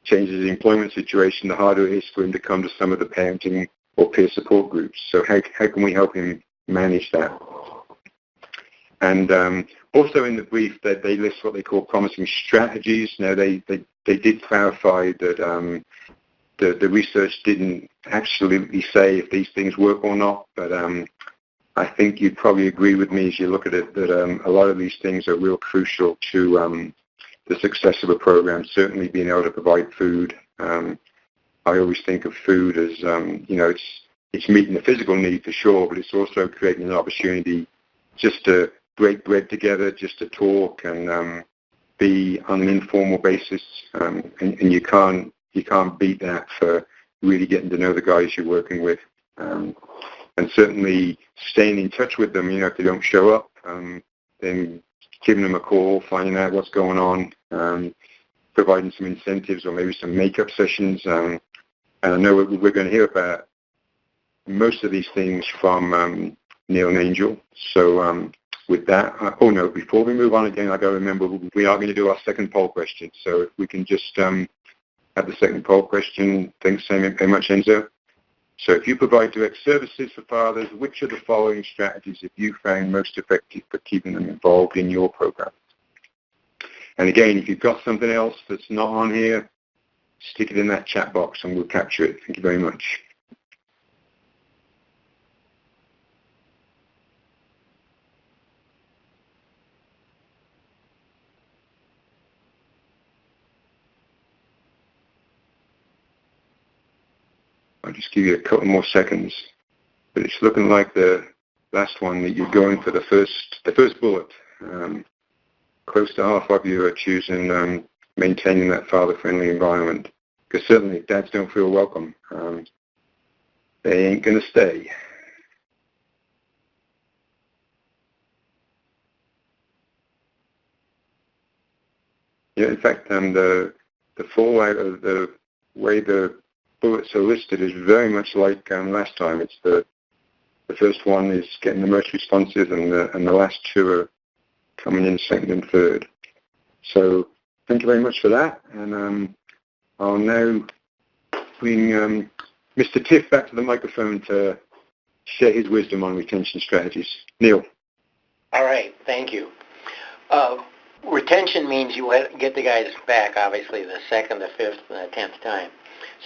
changes the employment situation, the harder it is for him to come to some of the parenting or peer support groups. So how can we help him manage that? And also in the brief, that they list what they call promising strategies. Now, they did clarify that the research didn't absolutely say if these things work or not, but I think you'd probably agree with me as you look at it that a lot of these things are real crucial to the success of a program, certainly being able to provide food. I always think of food as, it's meeting the physical need for sure, but it's also creating an opportunity just to break bread together, just to talk and be on an informal basis. And you can't beat that for really getting to know the guys you're working with. And certainly staying in touch with them, if they don't show up, then giving them a call, finding out what's going on, providing some incentives or maybe some makeup sessions. And I know we're going to hear about most of these things from Neil and Angel. So with that, before we move on again, I got to remember we are going to do our second poll question. So if we can just have the second poll question. Thanks very much, Enzo. So if you provide direct services for fathers, which of the following strategies have you found most effective for keeping them involved in your program? And again, if you've got something else that's not on here, stick it in that chat box and we'll capture it. Thank you very much. I'll just give you a couple more seconds, but it's looking like the last one that you're going for the first bullet. Close to half of you are choosing maintaining that father-friendly environment, because certainly if dads don't feel welcome, they ain't going to stay. Yeah, in fact, the fallout of the way the bullets are listed is very much like last time. It's the first one is getting the most responsive, and the last two are coming in second and third. So thank you very much for that, and I'll now bring Mr. Tiff back to the microphone to share his wisdom on retention strategies. Neil. All right, thank you. Retention means you get the guys back, obviously, the second, the fifth, and the 10th time.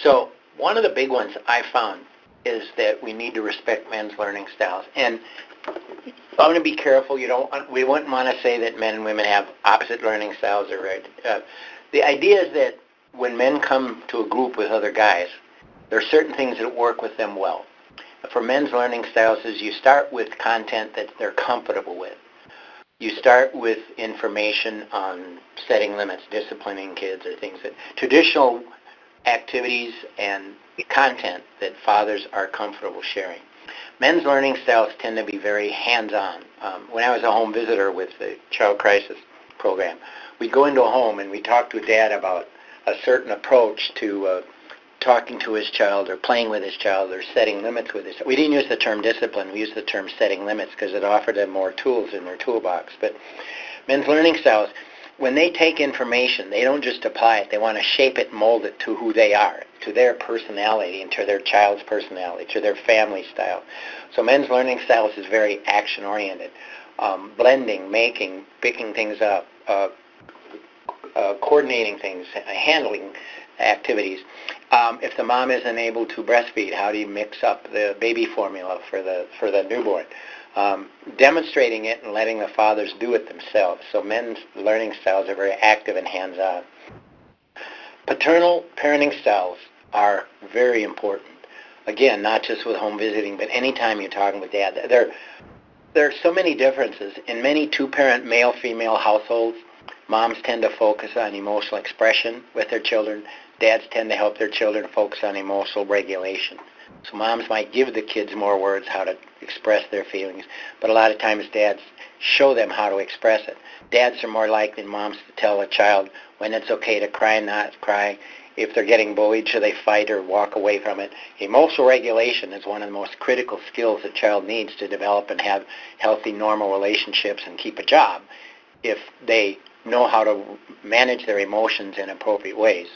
So one of the big ones I found is that we need to respect men's learning styles. And I'm going to be careful. We wouldn't want to say that men and women have opposite learning styles. The idea is that when men come to a group with other guys, there are certain things that work with them well. For men's learning styles is you start with content that they're comfortable with. You start with information on setting limits, disciplining kids, or things that traditional activities and content that fathers are comfortable sharing. Men's learning styles tend to be very hands-on. When I was a home visitor with the Child Crisis Program, we'd go into a home and we'd talk to a dad about a certain approach to talking to his child or playing with his child or setting limits with his child. We didn't use the term discipline. We used the term setting limits because it offered them more tools in their toolbox. But men's learning styles, when they take information, they don't just apply it. They want to shape it and mold it to who they are, to their personality and to their child's personality, to their family style. So men's learning styles is very action-oriented. Blending, making, picking things up, coordinating things, handling activities. If the mom isn't able to breastfeed, how do you mix up the baby formula for the newborn? Demonstrating it and letting the fathers do it themselves. So men's learning styles are very active and hands-on. Paternal parenting styles are very important. Again, not just with home visiting, but anytime you're talking with dad. There are so many differences. In many two-parent male-female households, moms tend to focus on emotional expression with their children. Dads tend to help their children focus on emotional regulation. So moms might give the kids more words how to express their feelings, but a lot of times dads show them how to express it. Dads are more likely than moms to tell a child when it's okay to cry and not cry. If they're getting bullied, should they fight or walk away from it? Emotional regulation is one of the most critical skills a child needs to develop and have healthy, normal relationships and keep a job if they know how to manage their emotions in appropriate ways.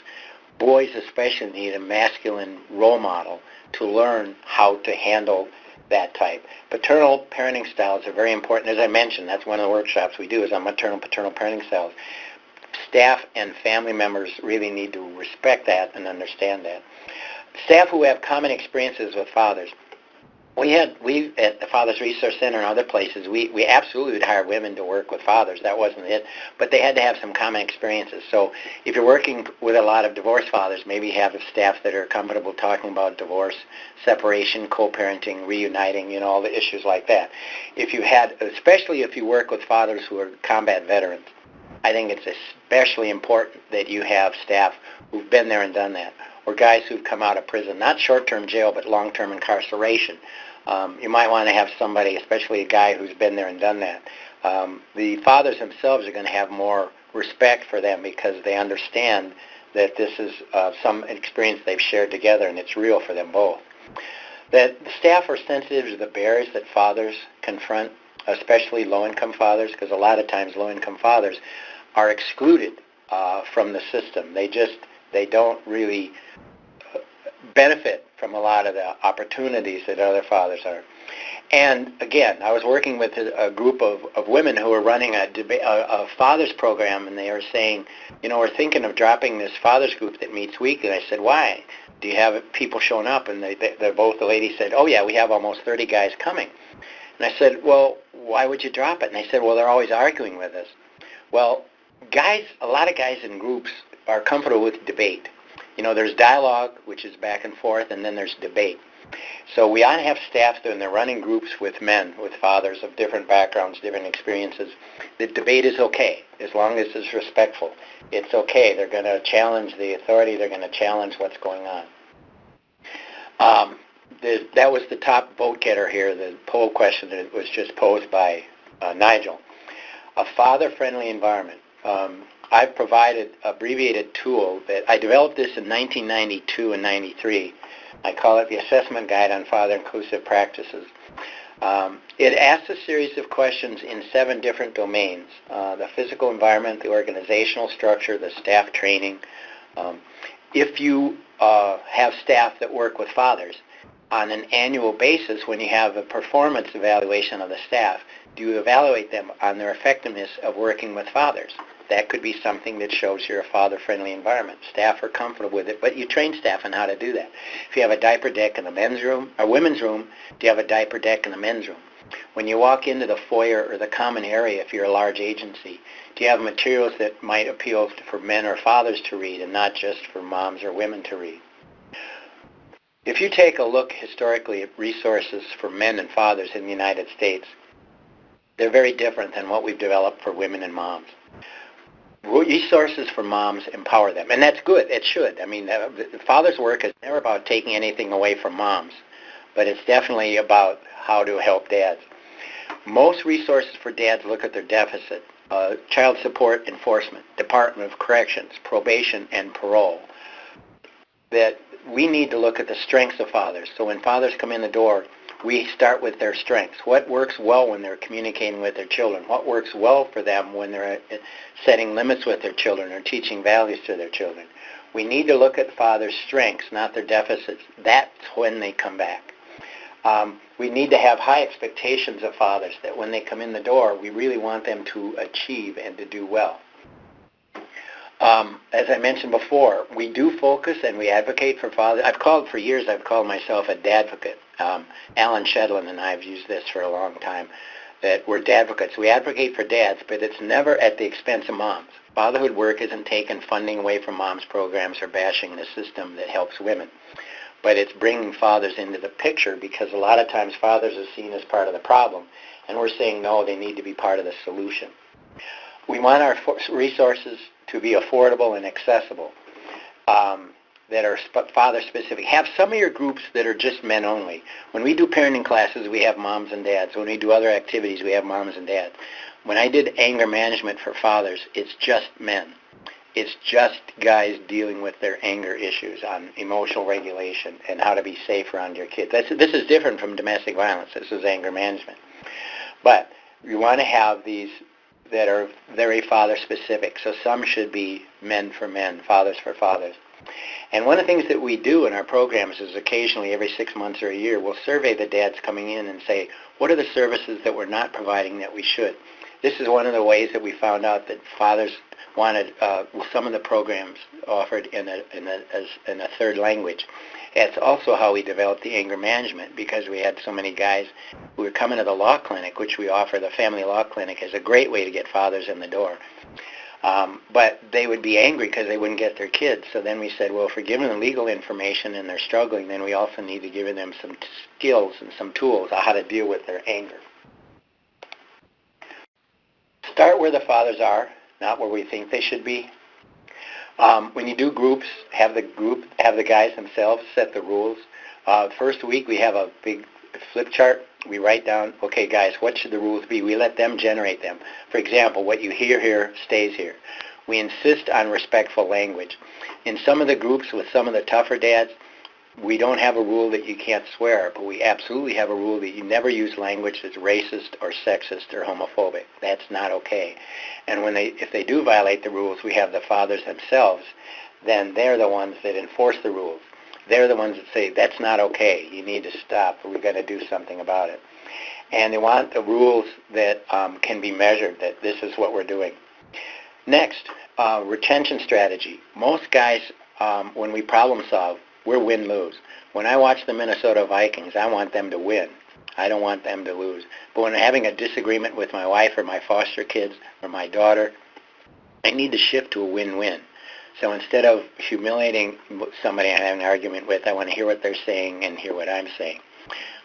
Boys especially need a masculine role model to learn how to handle that type. Paternal parenting styles are very important. As I mentioned, that's one of the workshops we do is on maternal-paternal parenting styles. Staff and family members really need to respect that and understand that. Staff who have common experiences with fathers. We at the Fathers Resource Center and other places, we absolutely would hire women to work with fathers. That wasn't it. But they had to have some common experiences. So if you're working with a lot of divorced fathers, maybe have staff that are comfortable talking about divorce, separation, co-parenting, reuniting, all the issues like that. Especially if you work with fathers who are combat veterans, I think it's especially important that you have staff who've been there and done that, or guys who've come out of prison, not short-term jail, but long-term incarceration. You might want to have somebody, especially a guy who's been there and done that. The fathers themselves are going to have more respect for them because they understand that this is some experience they've shared together and it's real for them both. That the staff are sensitive to the barriers that fathers confront, especially low-income fathers, because a lot of times low-income fathers are excluded from the system. They don't really benefit from a lot of the opportunities that other fathers are. And again, I was working with a group of women who were running a fathers program, and they were saying, we're thinking of dropping this fathers group that meets weekly. And I said, why? Do you have people showing up? And the ladies said, oh yeah, we have almost 30 guys coming. And I said, well, why would you drop it? And they said, well, they're always arguing with us. Well, a lot of guys in groups are comfortable with debate. There's dialogue, which is back and forth, and then there's debate. So we ought to have staff that when they're running groups with men, with fathers of different backgrounds, different experiences, that debate is okay, as long as it's respectful. It's okay. They're going to challenge the authority. They're going to challenge what's going on. That was the top vote getter here, the poll question that was just posed by Nigel. A father-friendly environment. I've provided an abbreviated tool that I developed this in 1992 and 93. I call it the Assessment Guide on Father-Inclusive Practices. It asks a series of questions in 7 different domains: the physical environment, the organizational structure, the staff training. If you have staff that work with fathers, on an annual basis, when you have a performance evaluation of the staff, do you evaluate them on their effectiveness of working with fathers? That could be something that shows you're a father-friendly environment. Staff are comfortable with it, but you train staff on how to do that. If you have a diaper deck in the men's room, or women's room, do you have a diaper deck in the men's room? When you walk into the foyer or the common area, if you're a large agency, do you have materials that might appeal for men or fathers to read and not just for moms or women to read? If you take a look historically at resources for men and fathers in the United States, they're very different than what we've developed for women and moms. Resources for moms empower them, and that's good. It should. The father's work is never about taking anything away from moms, but it's definitely about how to help dads. Most resources for dads look at their deficit: child support enforcement, Department of Corrections, probation, and parole. That we need to look at the strengths of fathers. So when fathers come in the door, we start with their strengths. What works well when they're communicating with their children? What works well for them when they're setting limits with their children or teaching values to their children? We need to look at fathers' strengths, not their deficits. That's when they come back. We need to have high expectations of fathers, that when they come in the door, we really want them to achieve and to do well. As I mentioned before, we do focus and we advocate for fathers. I've called myself a dadvocate. Alan Shedlin and I have used this for a long time, that we're dadvocates. We advocate for dads, but it's never at the expense of moms. Fatherhood work isn't taking funding away from moms' programs or bashing the system that helps women. But it's bringing fathers into the picture, because a lot of times fathers are seen as part of the problem, and we're saying no, they need to be part of the solution. We want our resources to be affordable and accessible. that are father-specific. Have some of your groups that are just men only. When we do parenting classes, we have moms and dads. When we do other activities, we have moms and dads. When I did anger management for fathers, it's just men. It's just guys dealing with their anger issues on emotional regulation and how to be safe around your kids. This is different from domestic violence. This is anger management. But you want to have these that are very father-specific. So some should be men for men, fathers for fathers. And one of the things that we do in our programs is occasionally every 6 months or a year, we'll survey the dads coming in and say, what are the services that we're not providing that we should? This is one of the ways that we found out that fathers wanted some of the programs offered in a third language. It's also how we developed the anger management, because we had so many guys who were coming to the law clinic, which we offer, the family law clinic, is a great way to get fathers in the door. But they would be angry because they wouldn't get their kids. So then we said, well, if we're giving them legal information and they're struggling, then we also need to give them some skills and some tools on how to deal with their anger. Start where the fathers are, not where we think they should be. When you do groups, have the guys themselves set the rules. First week we have a big flip chart. We write down, okay guys, what should the rules be? We let them generate them. For example, what you hear here stays here. We insist on respectful language. In some of the groups with some of the tougher dads, we don't have a rule that you can't swear, but we absolutely have a rule that you never use language that's racist or sexist or homophobic. That's not okay. And if they do violate the rules, we have the fathers themselves. Then they're the ones that enforce the rules. They're the ones that say, that's not okay. You need to stop. We've got to do something about it. And they want the rules that can be measured, that this is what we're doing. Next, retention strategy. Most guys, when we problem solve, we're win-lose. When I watch the Minnesota Vikings, I want them to win. I don't want them to lose. But when I'm having a disagreement with my wife or my foster kids or my daughter, I need to shift to a win-win. So instead of humiliating somebody I'm having an argument with, I want to hear what they're saying and hear what I'm saying.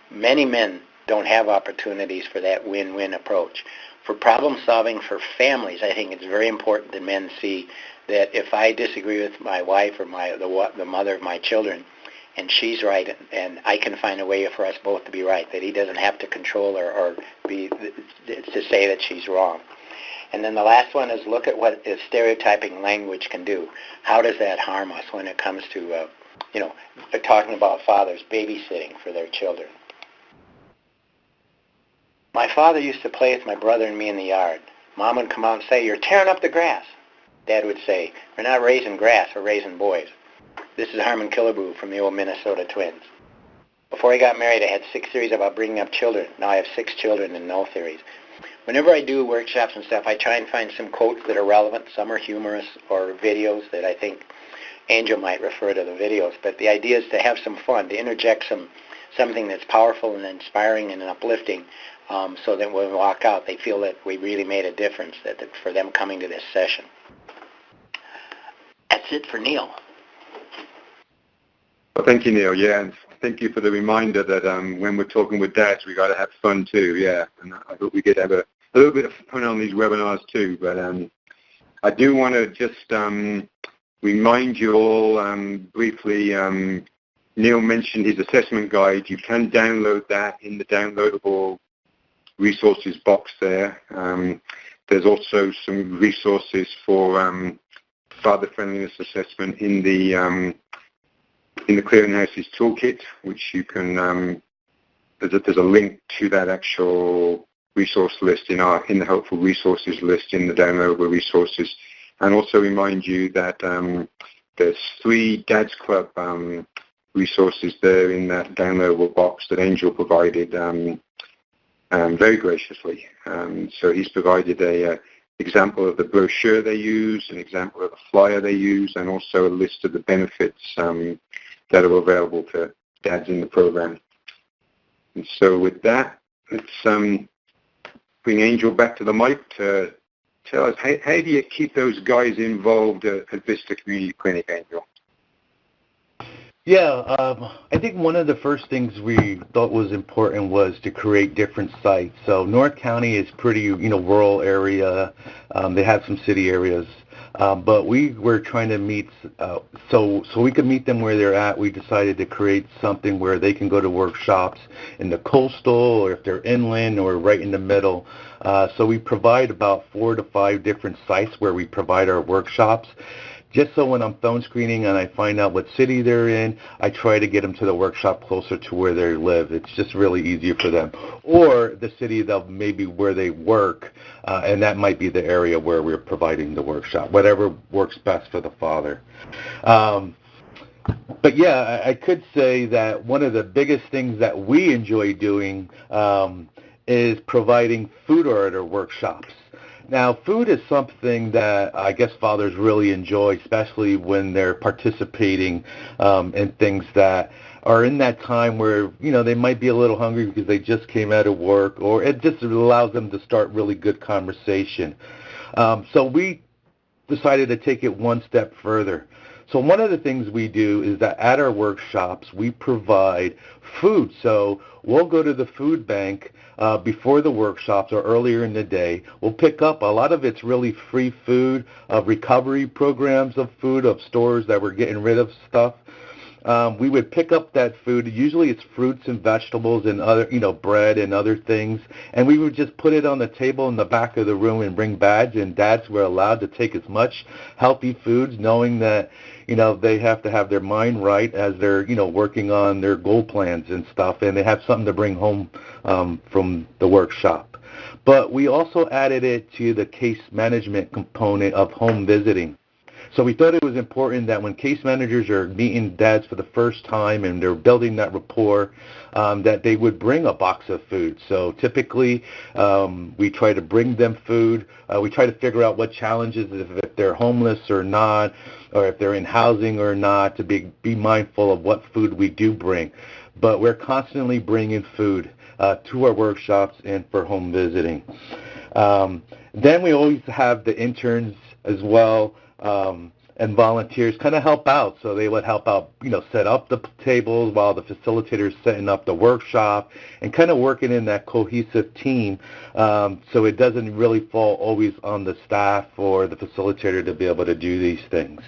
Many men don't have opportunities for that win-win approach. For problem solving for families, I think it's very important that men see that if I disagree with my wife or the mother of my children, and she's right, and I can find a way for us both to be right, that he doesn't have to control her or to say that she's wrong. And then the last one is look at what stereotyping language can do. How does that harm us when it comes to, talking about fathers babysitting for their children? My father used to play with my brother and me in the yard. Mom would come out and say, "You're tearing up the grass." Dad would say, "We're not raising grass, we're raising boys." This is Harmon Killebrew from the old Minnesota Twins. Before I got married, I had 6 theories about bringing up children. Now I have 6 children and no theories. Whenever I do workshops and stuff, I try and find some quotes that are relevant. Some are humorous or videos that I think Angel might refer to the videos. But the idea is to have some fun, to interject something that's powerful and inspiring and uplifting, so that when we walk out, they feel that we really made a difference for them coming to this session. That's it for Neil. Well, thank you, Neil. Yeah, and thank you for the reminder that when we're talking with dads, we got to have fun too. Yeah, and I hope we get to have a little bit of fun on these webinars too. But I do want to just remind you all briefly. Neil mentioned his assessment guide. You can download that in the downloadable resources box there. There's also some resources for father friendliness assessment in the Clearinghouse's toolkit, which you can. There's a link to that actual resource list in the helpful resources list in the downloadable resources, and also remind you that there's 3 Dad's Club resources there in that downloadable box that Angel provided very graciously. So he's provided a example of the brochure they use, an example of the flyer they use, and also a list of the benefits that are available to dads in the program. And so with that, let's bring Angel back to the mic to tell us, how do you keep those guys involved at Vista Community Clinic, Angel? Yeah, I think one of the first things we thought was important was to create different sites. So North County is pretty, rural area. They have some city areas. But we were trying to meet, so we could meet them where they're at. We decided to create something where they can go to workshops in the coastal, or if they're inland, or right in the middle. So we provide about 4 to 5 different sites where we provide our workshops. Just so when I'm phone screening and I find out what city they're in, I try to get them to the workshop closer to where they live. It's just really easier for them. Or the city that maybe where they work, and that might be the area where we're providing the workshop, whatever works best for the father. But yeah, I could say that one of the biggest things that we enjoy doing is providing food order workshops. Now, food is something that I guess fathers really enjoy, especially when they're participating in things that are in that time where, they might be a little hungry because they just came out of work, or it just allows them to start really good conversation. So we decided to take it one step further. So one of the things we do is that at our workshops, we provide food. So we'll go to the food bank before the workshops or earlier in the day. We'll pick up, a lot of it's really free food, recovery programs of food, of stores that were getting rid of stuff. We would pick up that food. Usually it's fruits and vegetables and other, bread and other things. And we would just put it on the table in the back of the room and bring bags. And dads were allowed to take as much healthy foods, knowing that, they have to have their mind right as they're, working on their goal plans and stuff. And they have something to bring home from the workshop. But we also added it to the case management component of home visiting. So we thought it was important that when case managers are meeting dads for the first time and they're building that rapport, that they would bring a box of food. So typically we try to bring them food. We try to figure out what challenges, if they're homeless or not, or if they're in housing or not, to be mindful of what food we do bring. But we're constantly bringing food to our workshops and for home visiting. Then we always have the interns as well. And volunteers kind of help out. So they would help out, set up the tables while the facilitator is setting up the workshop, and kind of working in that cohesive team, so it doesn't really fall always on the staff or the facilitator to be able to do these things.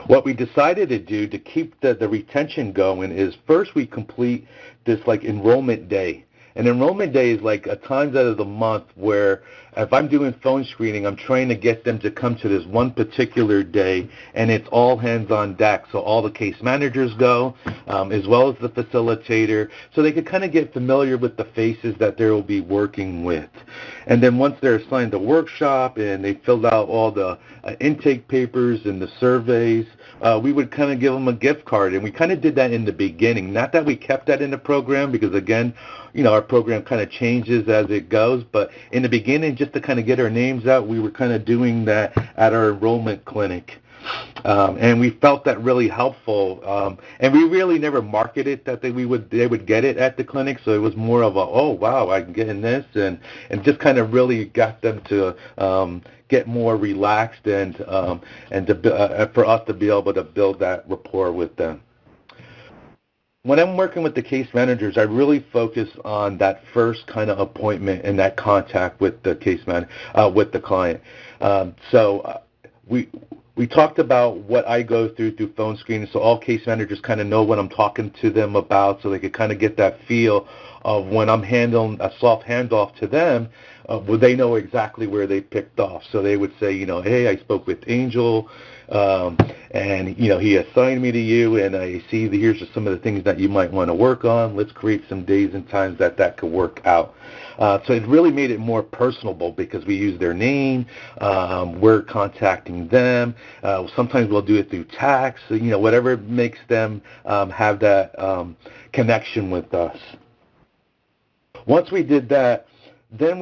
What we decided to do to keep the retention going is first we complete this enrollment day. And enrollment day is a times out of the month where if I'm doing phone screening, I'm trying to get them to come to this one particular day, and it's all hands on deck. So all the case managers go, as well as the facilitator, so they could kind of get familiar with the faces that they will be working with. And then once they're assigned the workshop and they filled out all the intake papers and the surveys, we would kind of give them a gift card. And we kind of did that in the beginning. Not that we kept that in the program, because again, our program kind of changes as it goes, but in the beginning, just to kind of get our names out, we were kind of doing that at our enrollment clinic. And we felt that really helpful. And we really never marketed that they would get it at the clinic, so it was more of a, oh, wow, I can get in this, and just kind of really got them to get more relaxed and for us to be able to build that rapport with them. When I'm working with the case managers, I really focus on that first kind of appointment and that contact with the with the client. So we talked about what I go through phone screening, so all case managers kind of know what I'm talking to them about, so they could kind of get that feel of when I'm handling a soft handoff to them, well, they know exactly where they picked off. So they would say, hey, I spoke with Angel, and he assigned me to you, and I see here's just some of the things that you might want to work on. Let's create some days and times that could work out. So it really made it more personable because we use their name, we're contacting them. Sometimes we'll do it through text, whatever makes them have that connection with us. Once we did that, then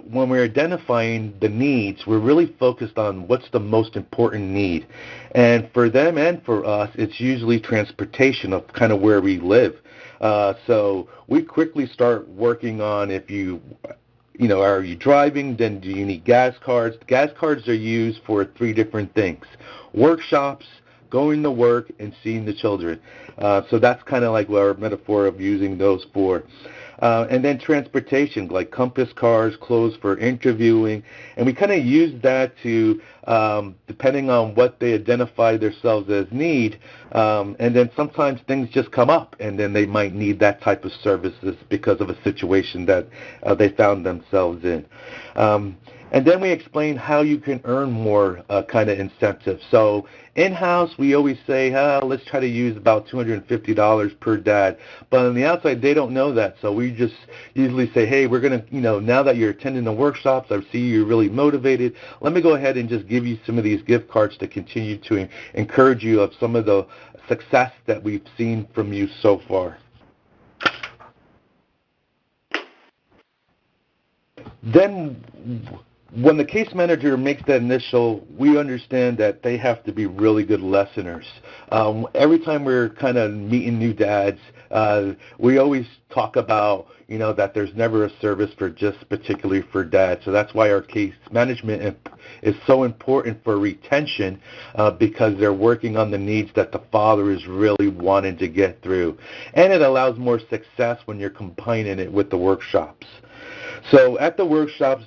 when we're identifying the needs, we're really focused on what's the most important need. And for them and for us, it's usually transportation of kind of where we live. So we quickly start working on if are you driving, then do you need gas cards? Gas cards are used for 3 different things: workshops, going to work, and seeing the children. So that's kind of like our metaphor of using those 4. And then transportation, like compass cars, clothes for interviewing. And we kind of use that to, depending on what they identify themselves as need, and then sometimes things just come up, and then they might need that type of services because of a situation that they found themselves in. And then we explain how you can earn more kind of incentives. So in-house, we always say, let's try to use about $250 per dad. But on the outside, they don't know that. So we just usually say, hey, we're going to, now that you're attending the workshops, I see you're really motivated. Let me go ahead and just give you some of these gift cards to continue to encourage you of some of the success that we've seen from you so far. Then when the case manager makes that initial, we understand that they have to be really good listeners. Every time we're kind of meeting new dads, we always talk about, that there's never a service for just particularly for dads. So that's why our case management is so important for retention, because they're working on the needs that the father is really wanting to get through. And it allows more success when you're combining it with the workshops. So at the workshops,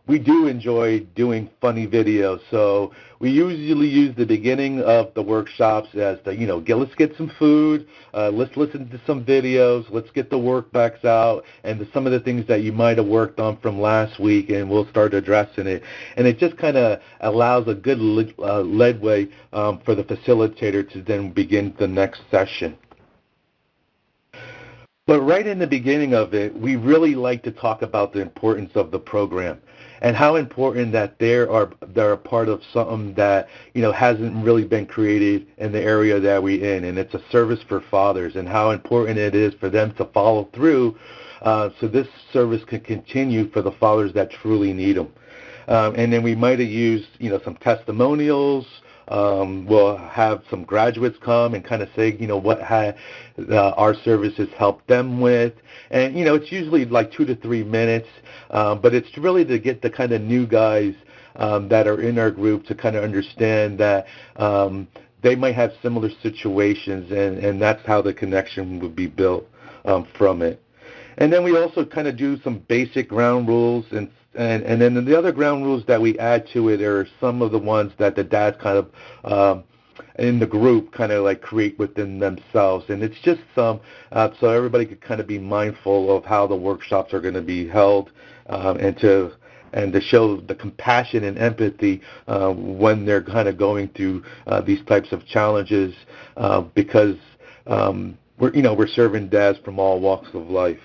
we do enjoy doing funny videos. So we usually use the beginning of the workshops as the, let's get some food, let's listen to some videos, let's get the workbacks out, and some of the things that you might have worked on from last week, and we'll start addressing it. And it just kind of allows a good leadway for the facilitator to then begin the next session. But right in the beginning of it, we really like to talk about the importance of the program and how important that they're a part of something that, hasn't really been created in the area that we're in, and it's a service for fathers, and how important it is for them to follow through so this service can continue for the fathers that truly need them. And then we might have used, some testimonials. We'll have some graduates come and kind of say, what our services helped them with. And, it's usually like 2 to 3 minutes, but it's really to get the kind of new guys that are in our group to kind of understand that they might have similar situations, and that's how the connection would be built from it. And then we also kind of do some basic ground rules, and then the other ground rules that we add to it are some of the ones that the dads kind of in the group kind of like create within themselves. And it's just some so everybody could kind of be mindful of how the workshops are going to be held, and to show the compassion and empathy when they're kind of going through these types of challenges, because we're serving dads from all walks of life.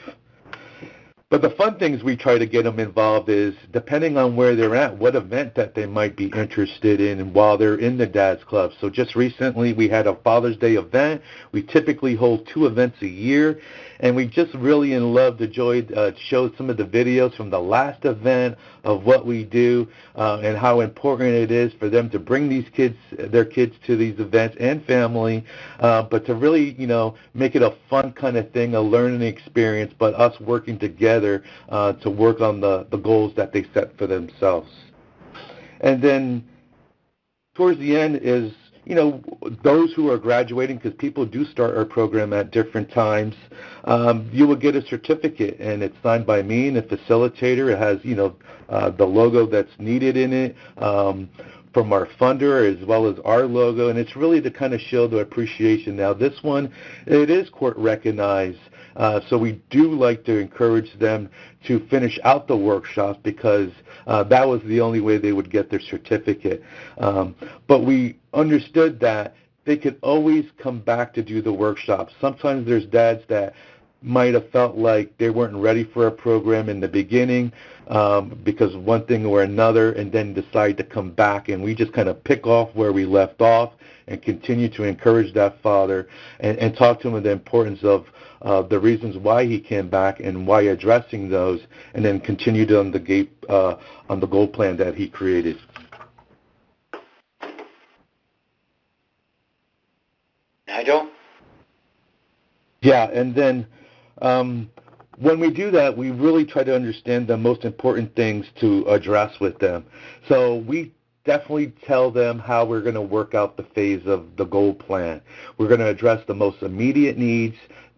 But the fun things we try to get them involved is, depending on where they're at, what event that they might be interested in while they're in the Dad's Club. So just recently we had a Father's Day event. We typically hold 2 events a year, and we just really enjoyed showed some of the videos from the last event of what we do, and how important it is for them to bring their kids to these events and family, but to really, make it a fun kind of thing, a learning experience, but us working together to work on the goals that they set for themselves. And then towards the end is, those who are graduating, because people do start our program at different times, you will get a certificate, and it's signed by me and the facilitator. It has, the logo that's needed in it from our funder, as well as our logo, and it's really to kind of show the appreciation. Now, this one, it is court recognized, so we do like to encourage them to finish out the workshops, because that was the only way they would get their certificate. But we understood that they could always come back to do the workshops. Sometimes there's dads that might have felt like they weren't ready for a program in the beginning because of one thing or another, and then decide to come back, and we just kind of pick off where we left off and continue to encourage that father and talk to him about the importance of the reasons why he came back and why addressing those, and then continued on the goal plan that he created. Nigel? Yeah, and then when we do that, we really try to understand the most important things to address with them. So we definitely tell them how we're going to work out the phase of the goal plan. We're going to address the most immediate needs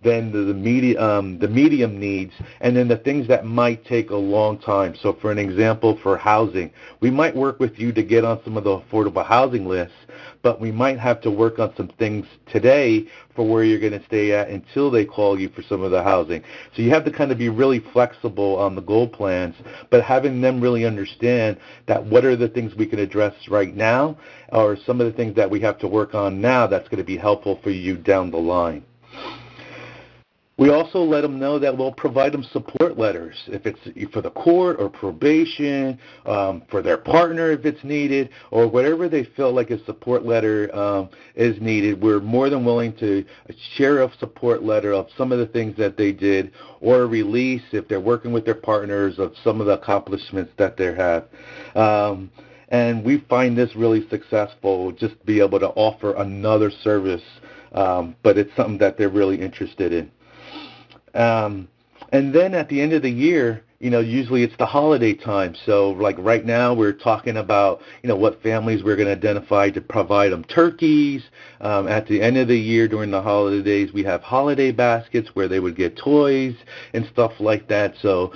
then the medium needs, and then the things that might take a long time. So for an example, for housing, we might work with you to get on some of the affordable housing lists, but we might have to work on some things today for where you're going to stay at until they call you for some of the housing. So you have to kind of be really flexible on the goal plans, but having them really understand that what are the things we can address right now, or some of the things that we have to work on now that's going to be helpful for you down the line. We also let them know that we'll provide them support letters, if it's for the court or probation, for their partner if it's needed, or whatever they feel like a support letter is needed. We're more than willing to share a support letter of some of the things that they did, or a release if they're working with their partners of some of the accomplishments that they have. And we find this really successful, just to be able to offer another service, but it's something that they're really interested in. And then at the end of the year, usually it's the holiday time. So like right now we're talking about, what families we're going to identify to provide them turkeys. At the end of the year during the holidays, we have holiday baskets where they would get toys and stuff like that. So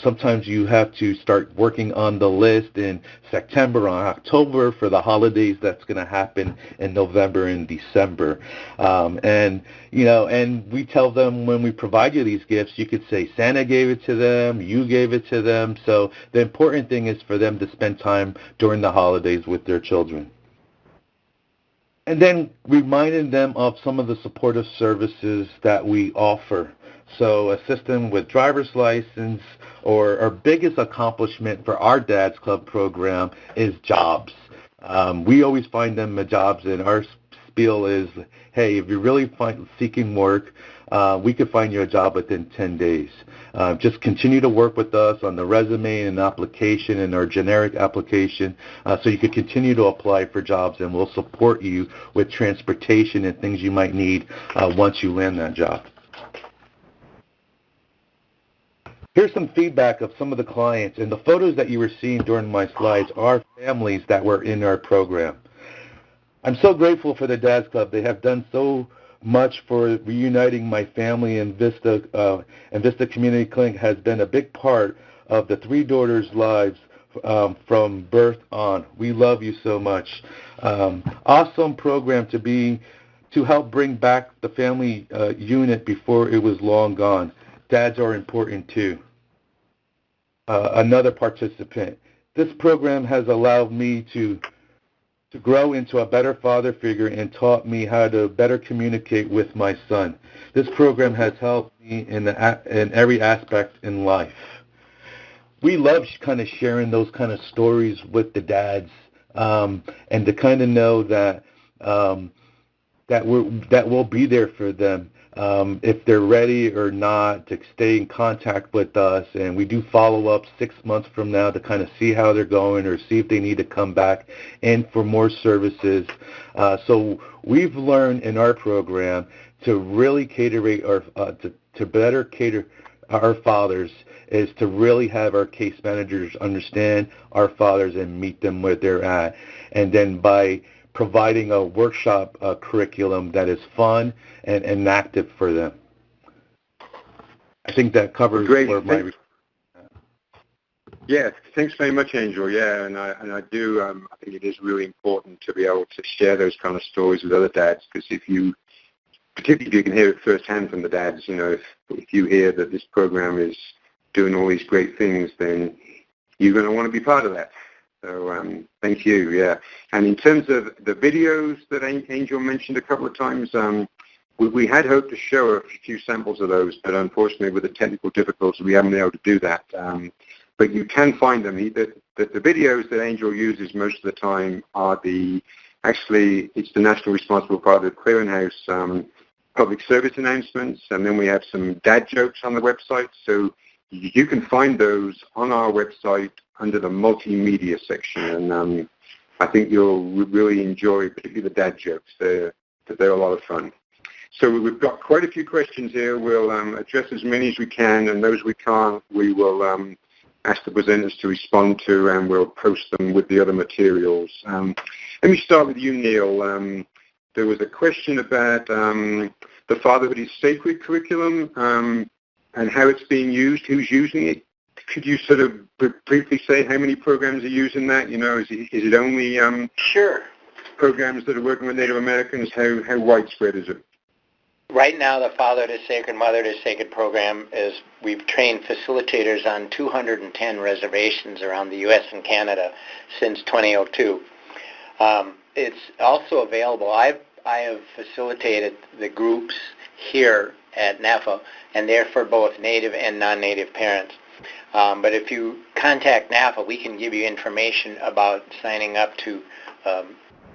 sometimes you have to start working on the list in September or October for the holidays that's going to happen in November and December. And we tell them when we provide you these gifts, you could say Santa gave it to them, you gave it to them. So the important thing is for them to spend time during the holidays with their children. And then reminding them of some of the supportive services that we offer. So assist them with driver's license, or our biggest accomplishment for our Dad's Club program is jobs. We always find them jobs, and our spiel is, hey, if you're really seeking work, we could find you a job within 10 days. Just continue to work with us on the resume and application and our generic application, so you could continue to apply for jobs, and we'll support you with transportation and things you might need once you land that job. Here's some feedback of some of the clients, and the photos that you were seeing during my slides are families that were in our program. I'm so grateful for the Dad's Club. They have done so much for reuniting my family, and Vista Community Clinic has been a big part of the three daughters' lives from birth on. We love you so much. Awesome program to help bring back the family unit before it was long gone. Dads are important too. Another participant. This program has allowed me to grow into a better father figure and taught me how to better communicate with my son. This program has helped me in every aspect in life. We love kind of sharing those kind of stories with the dads, and to kind of know that we'll be there for them. If they're ready or not, to stay in contact with us, and we do follow-up 6 months from now to kind of see how they're going or see if they need to come back in for more services. So we've learned in our program to really to better cater our fathers, is to really have our case managers understand our fathers and meet them where they're at, and then by providing a workshop curriculum that is fun and active for them. I think that covers where my... Yeah, thanks very much, Angel. Yeah, and I do. I think it is really important to be able to share those kind of stories with other dads, because particularly if you can hear it firsthand from the dads, if you hear that this program is doing all these great things, then you're going to want to be part of that. So thank you, yeah. And in terms of the videos that Angel mentioned a couple of times, we had hoped to show a few samples of those, but unfortunately with the technical difficulties we haven't been able to do that. But you can find them. The videos that Angel uses most of the time are it's the National Responsible Fatherhood Clearinghouse public service announcements, and then we have some dad jokes on the website. So you can find those on our website under the multimedia section, and I think you'll really enjoy particularly the dad jokes. They're a lot of fun. So we've got quite a few questions here. We'll address as many as we can, and those we can't, we will ask the presenters to respond to, and we'll post them with the other materials. Let me start with you, Neil. there was a question about the Fatherhood is Sacred curriculum and how it's being used, who's using it. Could you sort of briefly say how many programs are using that? Is it only Sure. programs that are working with Native Americans? How widespread is it? Right now, the Fatherhood is Sacred, Motherhood is Sacred program we've trained facilitators on 210 reservations around the U.S. and Canada since 2002. It's also available. I have facilitated the groups here at NAFA, and they're for both Native and non-Native parents. But if you contact NAFA, we can give you information about signing up to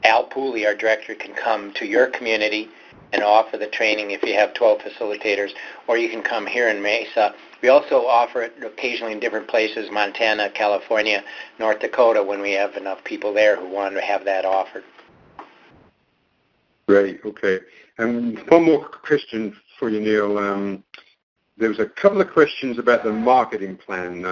Al Pooley, our director, can come to your community and offer the training if you have 12 facilitators, or you can come here in Mesa. We also offer it occasionally in different places, Montana, California, North Dakota, when we have enough people there who want to have that offered. Great, okay. And one more question for you, Neil. There was a couple of questions about the marketing plan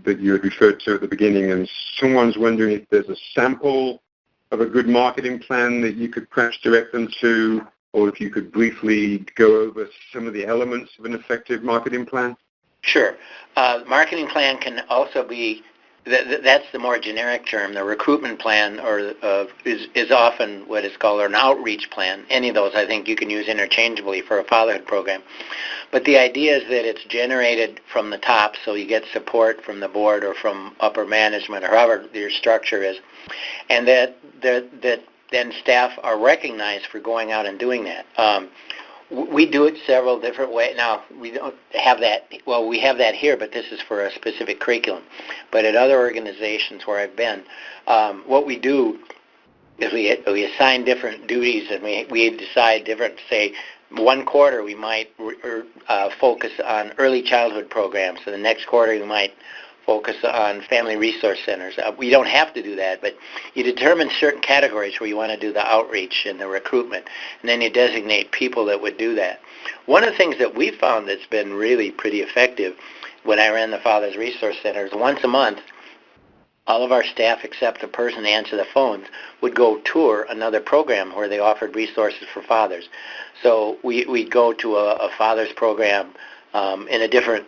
that you had referred to at the beginning, and someone's wondering if there's a sample of a good marketing plan that you could perhaps direct them to, or if you could briefly go over some of the elements of an effective marketing plan. Sure. Marketing plan can also be, that's the more generic term. The recruitment plan is often what is called an outreach plan. Any of those I think you can use interchangeably for a fatherhood program. But the idea is that it's generated from the top, so you get support from the board or from upper management or however your structure is, and that then staff are recognized for going out and doing that. We do it several different ways. Now, we don't have that, well, we have that here, but this is for a specific curriculum. But at other organizations where I've been, what we do is we assign different duties, and we decide different, say, one quarter we might focus on early childhood programs, so the next quarter we might focus on family resource centers. We don't have to do that, but you determine certain categories where you want to do the outreach and the recruitment, and then you designate people that would do that. One of the things that we found that's been really pretty effective when I ran the Father's Resource Centers, once a month, all of our staff, except the person to answer the phones, would go tour another program where they offered resources for fathers. So we'd go to a father's program in a different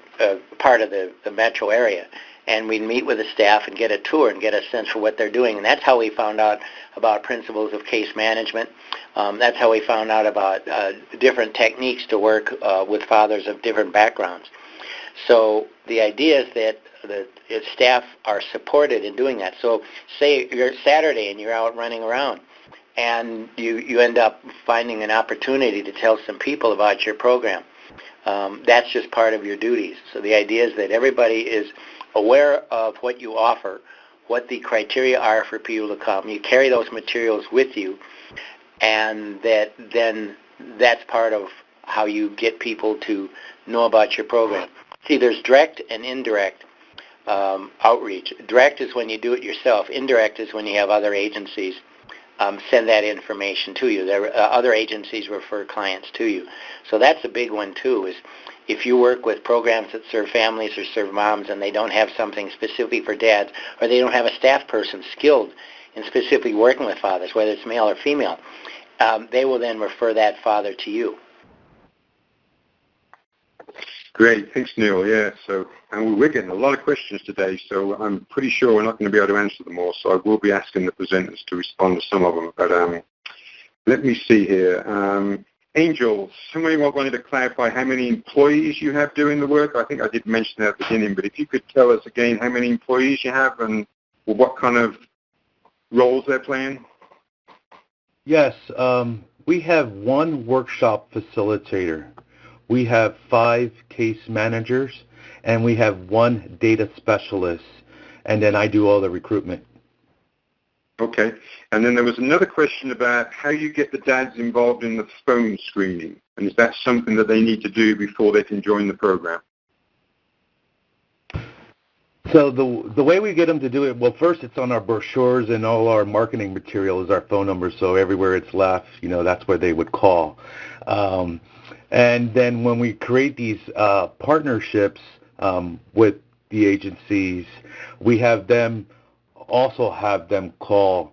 part of the metro area, and we'd meet with the staff and get a tour and get a sense for what they're doing. And that's how we found out about principles of case management. That's how we found out about different techniques to work with fathers of different backgrounds. So the idea is that the staff are supported in doing that. So say you're Saturday and you're out running around, and you end up finding an opportunity to tell some people about your program. That's just part of your duties. So the idea is that everybody is aware of what you offer, what the criteria are for people to come. You carry those materials with you, and that's part of how you get people to know about your program. See, there's direct and indirect outreach. Direct is when you do it yourself. Indirect is when you have other agencies send that information to you. Other agencies refer clients to you. So that's a big one, too, is if you work with programs that serve families or serve moms and they don't have something specific for dads, or they don't have a staff person skilled in specifically working with fathers, whether it's male or female, they will then refer that father to you. Great. Thanks, Neil. Yeah, and we're getting a lot of questions today, so I'm pretty sure we're not going to be able to answer them all, so I will be asking the presenters to respond to some of them. But let me see here. Angel, somebody wanted to clarify how many employees you have doing the work. I think I did mention that at the beginning, but if you could tell us again how many employees you have and what kind of roles they're playing. Yes, we have one workshop facilitator. We have 5 case managers, and we have 1 data specialist, and then I do all the recruitment. Okay. And then there was another question about how you get the dads involved in the phone screening, and is that something that they need to do before they can join the program? So the way we get them to do it, well, first it's on our brochures and all our marketing material is our phone number, so everywhere it's left, that's where they would call. And then when we create these partnerships with the agencies, we have them call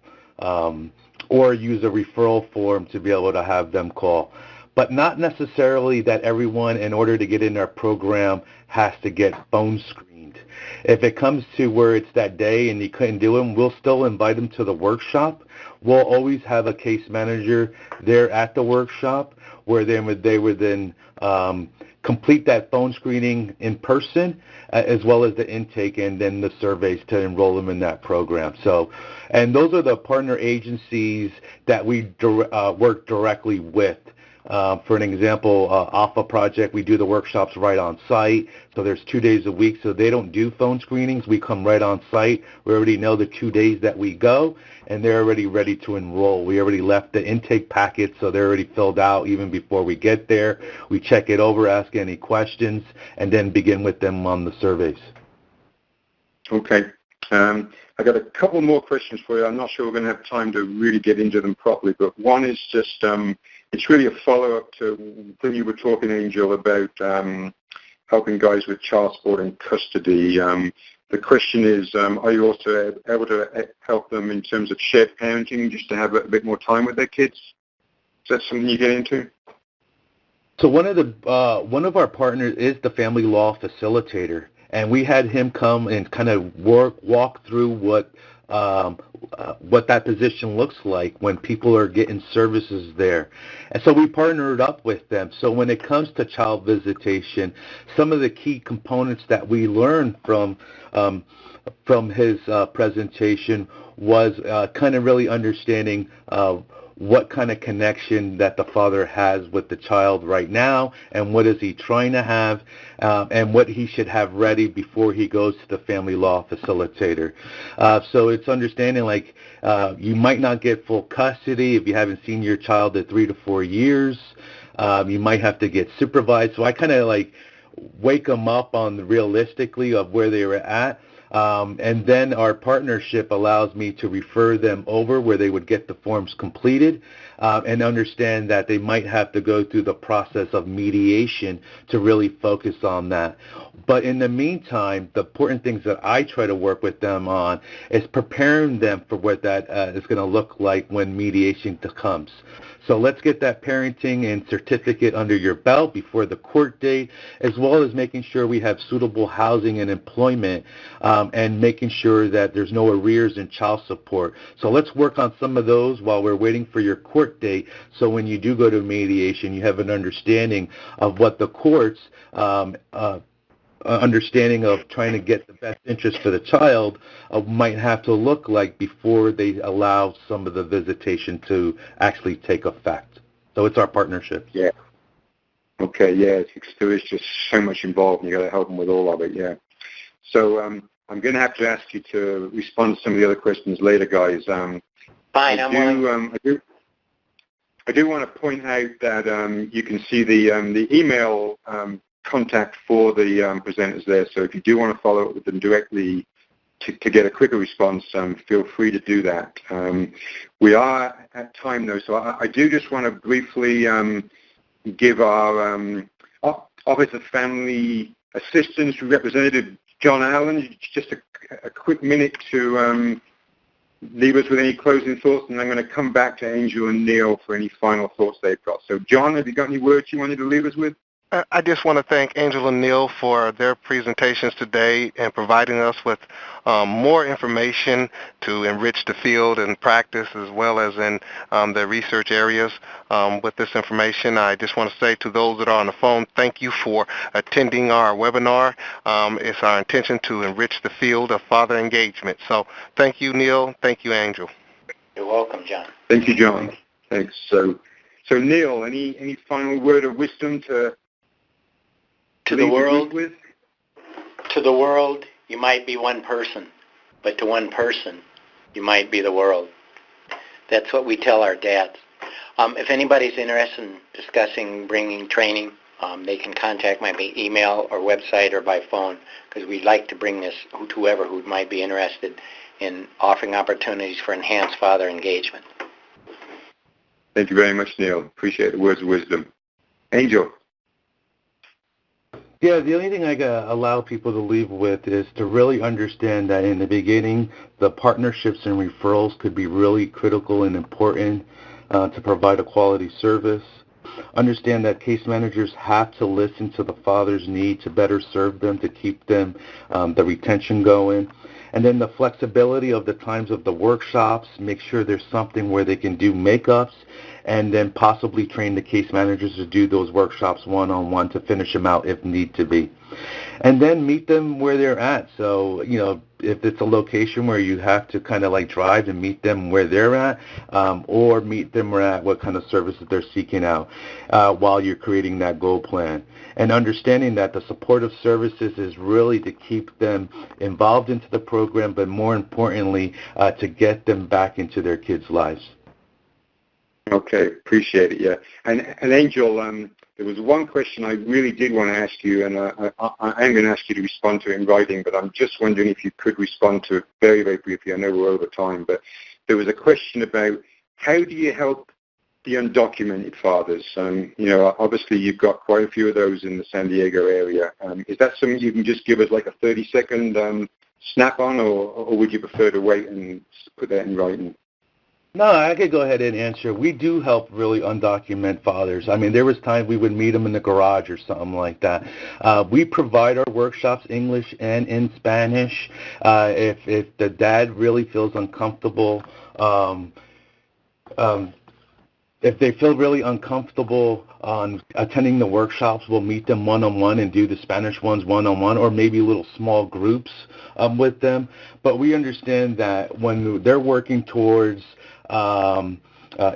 or use a referral form to be able to have them call. But not necessarily that everyone, in order to get in our program, has to get phone screened. If it comes to where it's that day and you couldn't do it, we'll still invite them to the workshop. We'll always have a case manager there at the workshop where they would then complete that phone screening in person, as well as the intake and then the surveys to enroll them in that program. So, and those are the partner agencies that we work directly with. For an example, Alpha Project, we do the workshops right on site. So there's 2 days a week. So they don't do phone screenings. We come right on site. We already know the 2 days that we go, and they're already ready to enroll. We already left the intake packet, so they're already filled out even before we get there. We check it over, ask any questions, and then begin with them on the surveys. Okay. I got a couple more questions for you. I'm not sure we're going to have time to really get into them properly, but one is just, it's really a follow-up to when you were talking, Angel, about helping guys with child support and custody. The question is, are you also able to help them in terms of shared parenting, just to have a bit more time with their kids? Is that something you get into? So one of our partners is the family law facilitator, and we had him come and kind of walk through what that position looks like when people are getting services there. And so we partnered up with them. So when it comes to child visitation, some of the key components that we learned from his presentation was kind of really understanding what kind of connection that the father has with the child right now, and what is he trying to have, and what he should have ready before he goes to the family law facilitator. So it's understanding, like, you might not get full custody if you haven't seen your child in 3 to 4 years. You might have to get supervised. So I kind of like wake them up on the realistically of where they were at. And then our partnership allows me to refer them over where they would get the forms completed, and understand that they might have to go through the process of mediation to really focus on that. But in the meantime, the important things that I try to work with them on is preparing them for what that is going to look like when mediation comes. So let's get that parenting and certificate under your belt before the court date, as well as making sure we have suitable housing and employment, and making sure that there's no arrears in child support. So let's work on some of those while we're waiting for your court date, so when you do go to mediation, you have an understanding of what the courts understanding of trying to get the best interest for the child might have to look like before they allow some of the visitation to actually take effect. So it's our partnership. Yeah. Okay, yeah, there is just so much involved, and you got to help them with all of it, yeah. So I'm going to have to ask you to respond to some of the other questions later, guys. Fine, I'm willing. I do want to point out that you can see the email contact for the presenters there. So if you do want to follow up with them directly to get a quicker response, feel free to do that. We are at time, though, so I do just want to briefly give our Office of Family Assistance Representative John Allen just a quick minute to leave us with any closing thoughts, and I'm going to come back to Angel and Neil for any final thoughts they've got. So, John, have you got any words you wanted to leave us with? I just want to thank Angel and Neil for their presentations today and providing us with more information to enrich the field and practice, as well as in the research areas with this information. I just want to say to those that are on the phone, thank you for attending our webinar. It's our intention to enrich the field of father engagement. So thank you, Neil. Thank you, Angel. You're welcome, John. Thank you, John. Thanks. So Neil, any final word of wisdom to the world? To the world, you might be one person, but to one person, you might be the world. That's what we tell our dads. If anybody's interested in discussing bringing training, they can contact my email or website or by phone, because we'd like to bring this to whoever who might be interested in offering opportunities for enhanced father engagement. Thank you very much, Neil. Appreciate the words of wisdom. Angel. Yeah, the only thing I allow people to leave with is to really understand that in the beginning, the partnerships and referrals could be really critical and important to provide a quality service. Understand that case managers have to listen to the father's need to better serve them, to keep them the retention going. And then the flexibility of the times of the workshops, make sure there's something where they can do makeups, and then possibly train the case managers to do those workshops one-on-one to finish them out if need to be. And then meet them where they're at. So, if it's a location where you have to kind of like drive and meet them where they're at, or meet them where at what kind of services they're seeking out while you're creating that goal plan. And understanding that the supportive services is really to keep them involved into the program, but more importantly, to get them back into their kids' lives. Okay, appreciate it, yeah. And Angel, there was one question I really did want to ask you, and I am going to ask you to respond to it in writing, but I'm just wondering if you could respond to it very, very briefly. I know we're over time, but there was a question about how do you help the undocumented fathers? Obviously you've got quite a few of those in the San Diego area. Is that something you can just give us like a 30-second snap on, or would you prefer to wait and put that in writing? No, I could go ahead and answer. We do help really undocumented fathers. I mean, there was times we would meet them in the garage or something like that. We provide our workshops English and in Spanish. If the dad really feels uncomfortable, if they feel really uncomfortable on attending the workshops, we'll meet them one-on-one and do the Spanish ones one-on-one, or maybe little small groups with them. But we understand that when they're working towards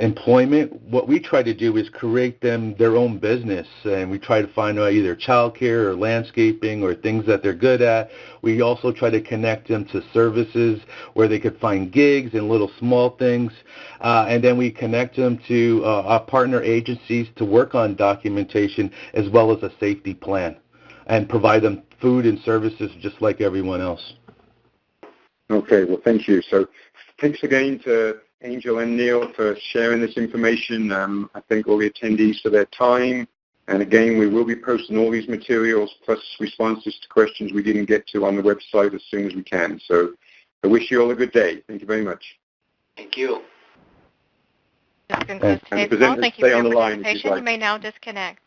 employment, what we try to do is create them their own business, and we try to find out either childcare or landscaping or things that they're good at. We also try to connect them to services where they could find gigs and little small things, and then we connect them to our partner agencies to work on documentation as well as a safety plan, and provide them food and services just like everyone else. Okay, well, thank you. So thanks again to Angel and Neil for sharing this information. I thank all the attendees for their time. And again, we will be posting all these materials plus responses to questions we didn't get to on the website as soon as we can. So I wish you all a good day. Thank you very much. Thank you. This concludes today's call. Thank you for your participation. You may now disconnect.